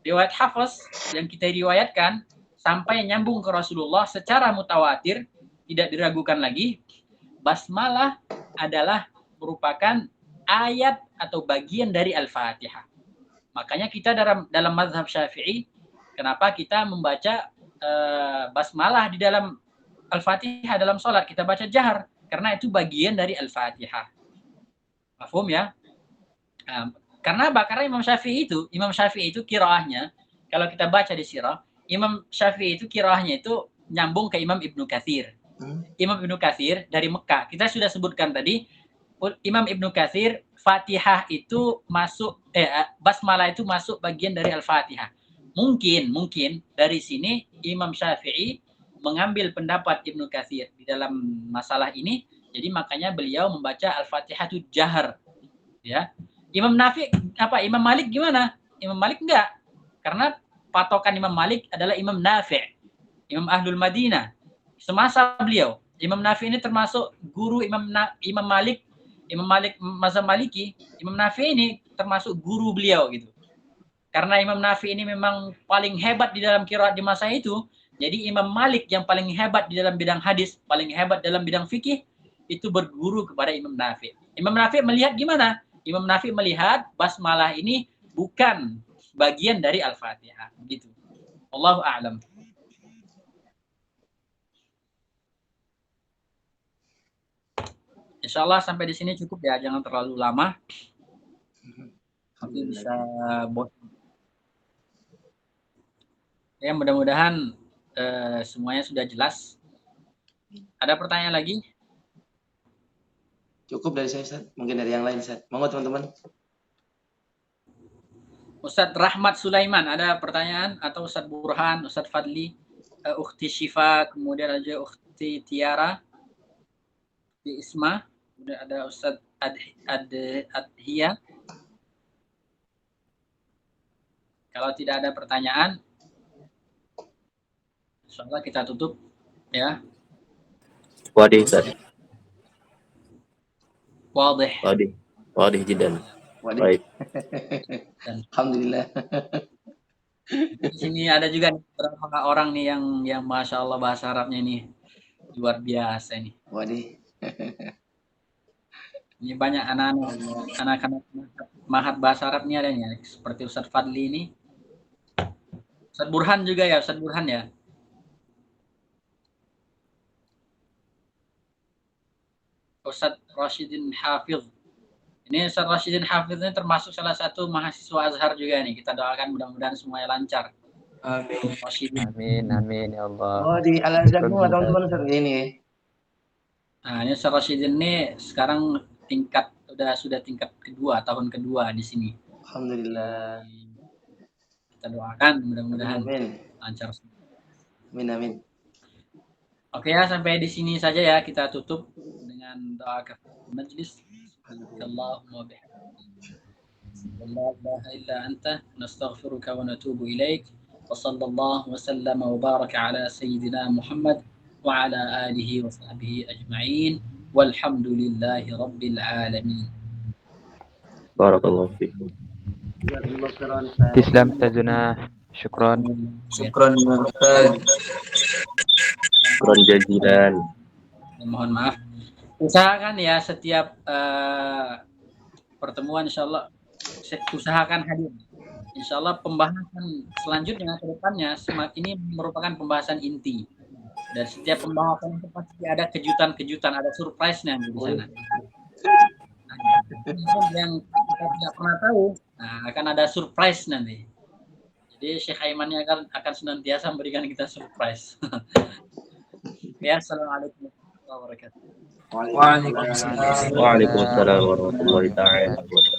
riwayat Hafiz yang kita riwayatkan sampai nyambung ke Rasulullah secara mutawatir, tidak diragukan lagi, basmalah adalah merupakan ayat atau bagian dari Al-Fatihah. Makanya kita dalam mazhab Syafi'i, kenapa kita membaca basmalah di dalam Al-Fatihah dalam sholat, kita baca jahar, karena itu bagian dari Al-Fatihah. Mafhum ya? Karena Imam Syafi'i itu qiraahnya, kalau kita baca di sirah, Imam Syafi'i itu qiraahnya itu nyambung ke Imam Ibnu Katsir. Imam Ibnu Katsir dari Mekah. Kita sudah sebutkan tadi, Imam Ibnu Katsir, Fatihah itu masuk, basmalah itu masuk bagian dari Al-Fatihah. Mungkin dari sini Imam Syafi'i mengambil pendapat Ibnu Katsir di dalam masalah ini, jadi makanya beliau membaca Al-Fatihah itu jahar. Ya. Imam Malik gimana? Imam Malik enggak. Karena patokan Imam Malik adalah Imam Nafi', Imam Ahlul Madinah. Semasa beliau, Imam Nafi ini termasuk guru Imam Malik mazhab Maliki. Imam Nafi ini termasuk guru beliau gitu. Karena Imam Nafi ini memang paling hebat di dalam qiraat di masa itu, jadi Imam Malik yang paling hebat di dalam bidang hadis, paling hebat dalam bidang fikih, itu berguru kepada Imam Nafi. Imam Nafi melihat gimana? Imam Nafi melihat basmalah ini bukan bagian dari Al-Fatihah gitu. Allahu a'lam. Insyaallah sampai di sini cukup ya, jangan terlalu lama. Nanti bisa bosan. Ya, mudah-mudahan semuanya sudah jelas. Ada pertanyaan lagi? Cukup dari saya, Ustaz. Mungkin dari yang lain, Ustaz. Monggo teman-teman. Ustadz Rahmat Sulaiman, ada pertanyaan? Atau Ustadz Burhan, Ustadz Fadli, Ukhti Syifa, kemudian ada Ukhti Tiara, Ukhti Isma, kemudian ada Ustadz Adhia. Kalau tidak ada pertanyaan, insyaallah kita tutup ya. Wadih, Ustaz. Wadih jiddan. Baik. Alhamdulillah. Di sini ada juga beberapa orang nih yang Masya Allah bahasa Arabnya nih luar biasa nih. Wadih. Ini banyak anak-anak mahat bahasa Arabnya adanya, seperti Ustadz Fadli ini. Ustadz Burhan juga ya, Ustadz Burhan ya. Ustadz Rashidin Hafiz. Ini Ustadz Rashidin Hafiz ini termasuk salah satu mahasiswa Azhar juga nih. Kita doakan mudah-mudahan semuanya lancar. Amin, amin ya Allah. Oh, di Al-Azhar semua teman-teman Ustaz ini. Nah, ini Ustadz Rashidin ini sekarang sudah tingkat kedua, tahun kedua di sini. Alhamdulillah. Kita doakan mudah-mudahan lancar. Amin. Oke ya, sampai di sini saja ya, kita tutup dengan doa kafaratul majlis. Allahumma bihamdika la ilaha illa anta nastaghfiruka wa natubu ilaik. Wa sallallahu wa sallama wa baraka ala sayyidina Muhammad wa ala alihi wa sahbihi ajma'in. Walhamdulillahi rabbil alamin. Barakallahu fiikum. Tislam Ustazuna. Syukron. Syukron jazilan. Mohon maaf. Usahakan ya setiap pertemuan insyaallah usahakan hadir. Insyaallah pembahasan selanjutnya ke depannya ini merupakan pembahasan inti. Dan setiap pembahasan itu pasti ada kejutan-kejutan, ada surprise-nya di sana. Yang kita tidak pernah tahu, akan ada surprise nanti. Jadi Syekh Aiman akan senantiasa memberikan kita surprise. Ya, assalamualaikum warahmatullahi wabarakatuh. Waalaikumsalam warahmatullahi wabarakatuh.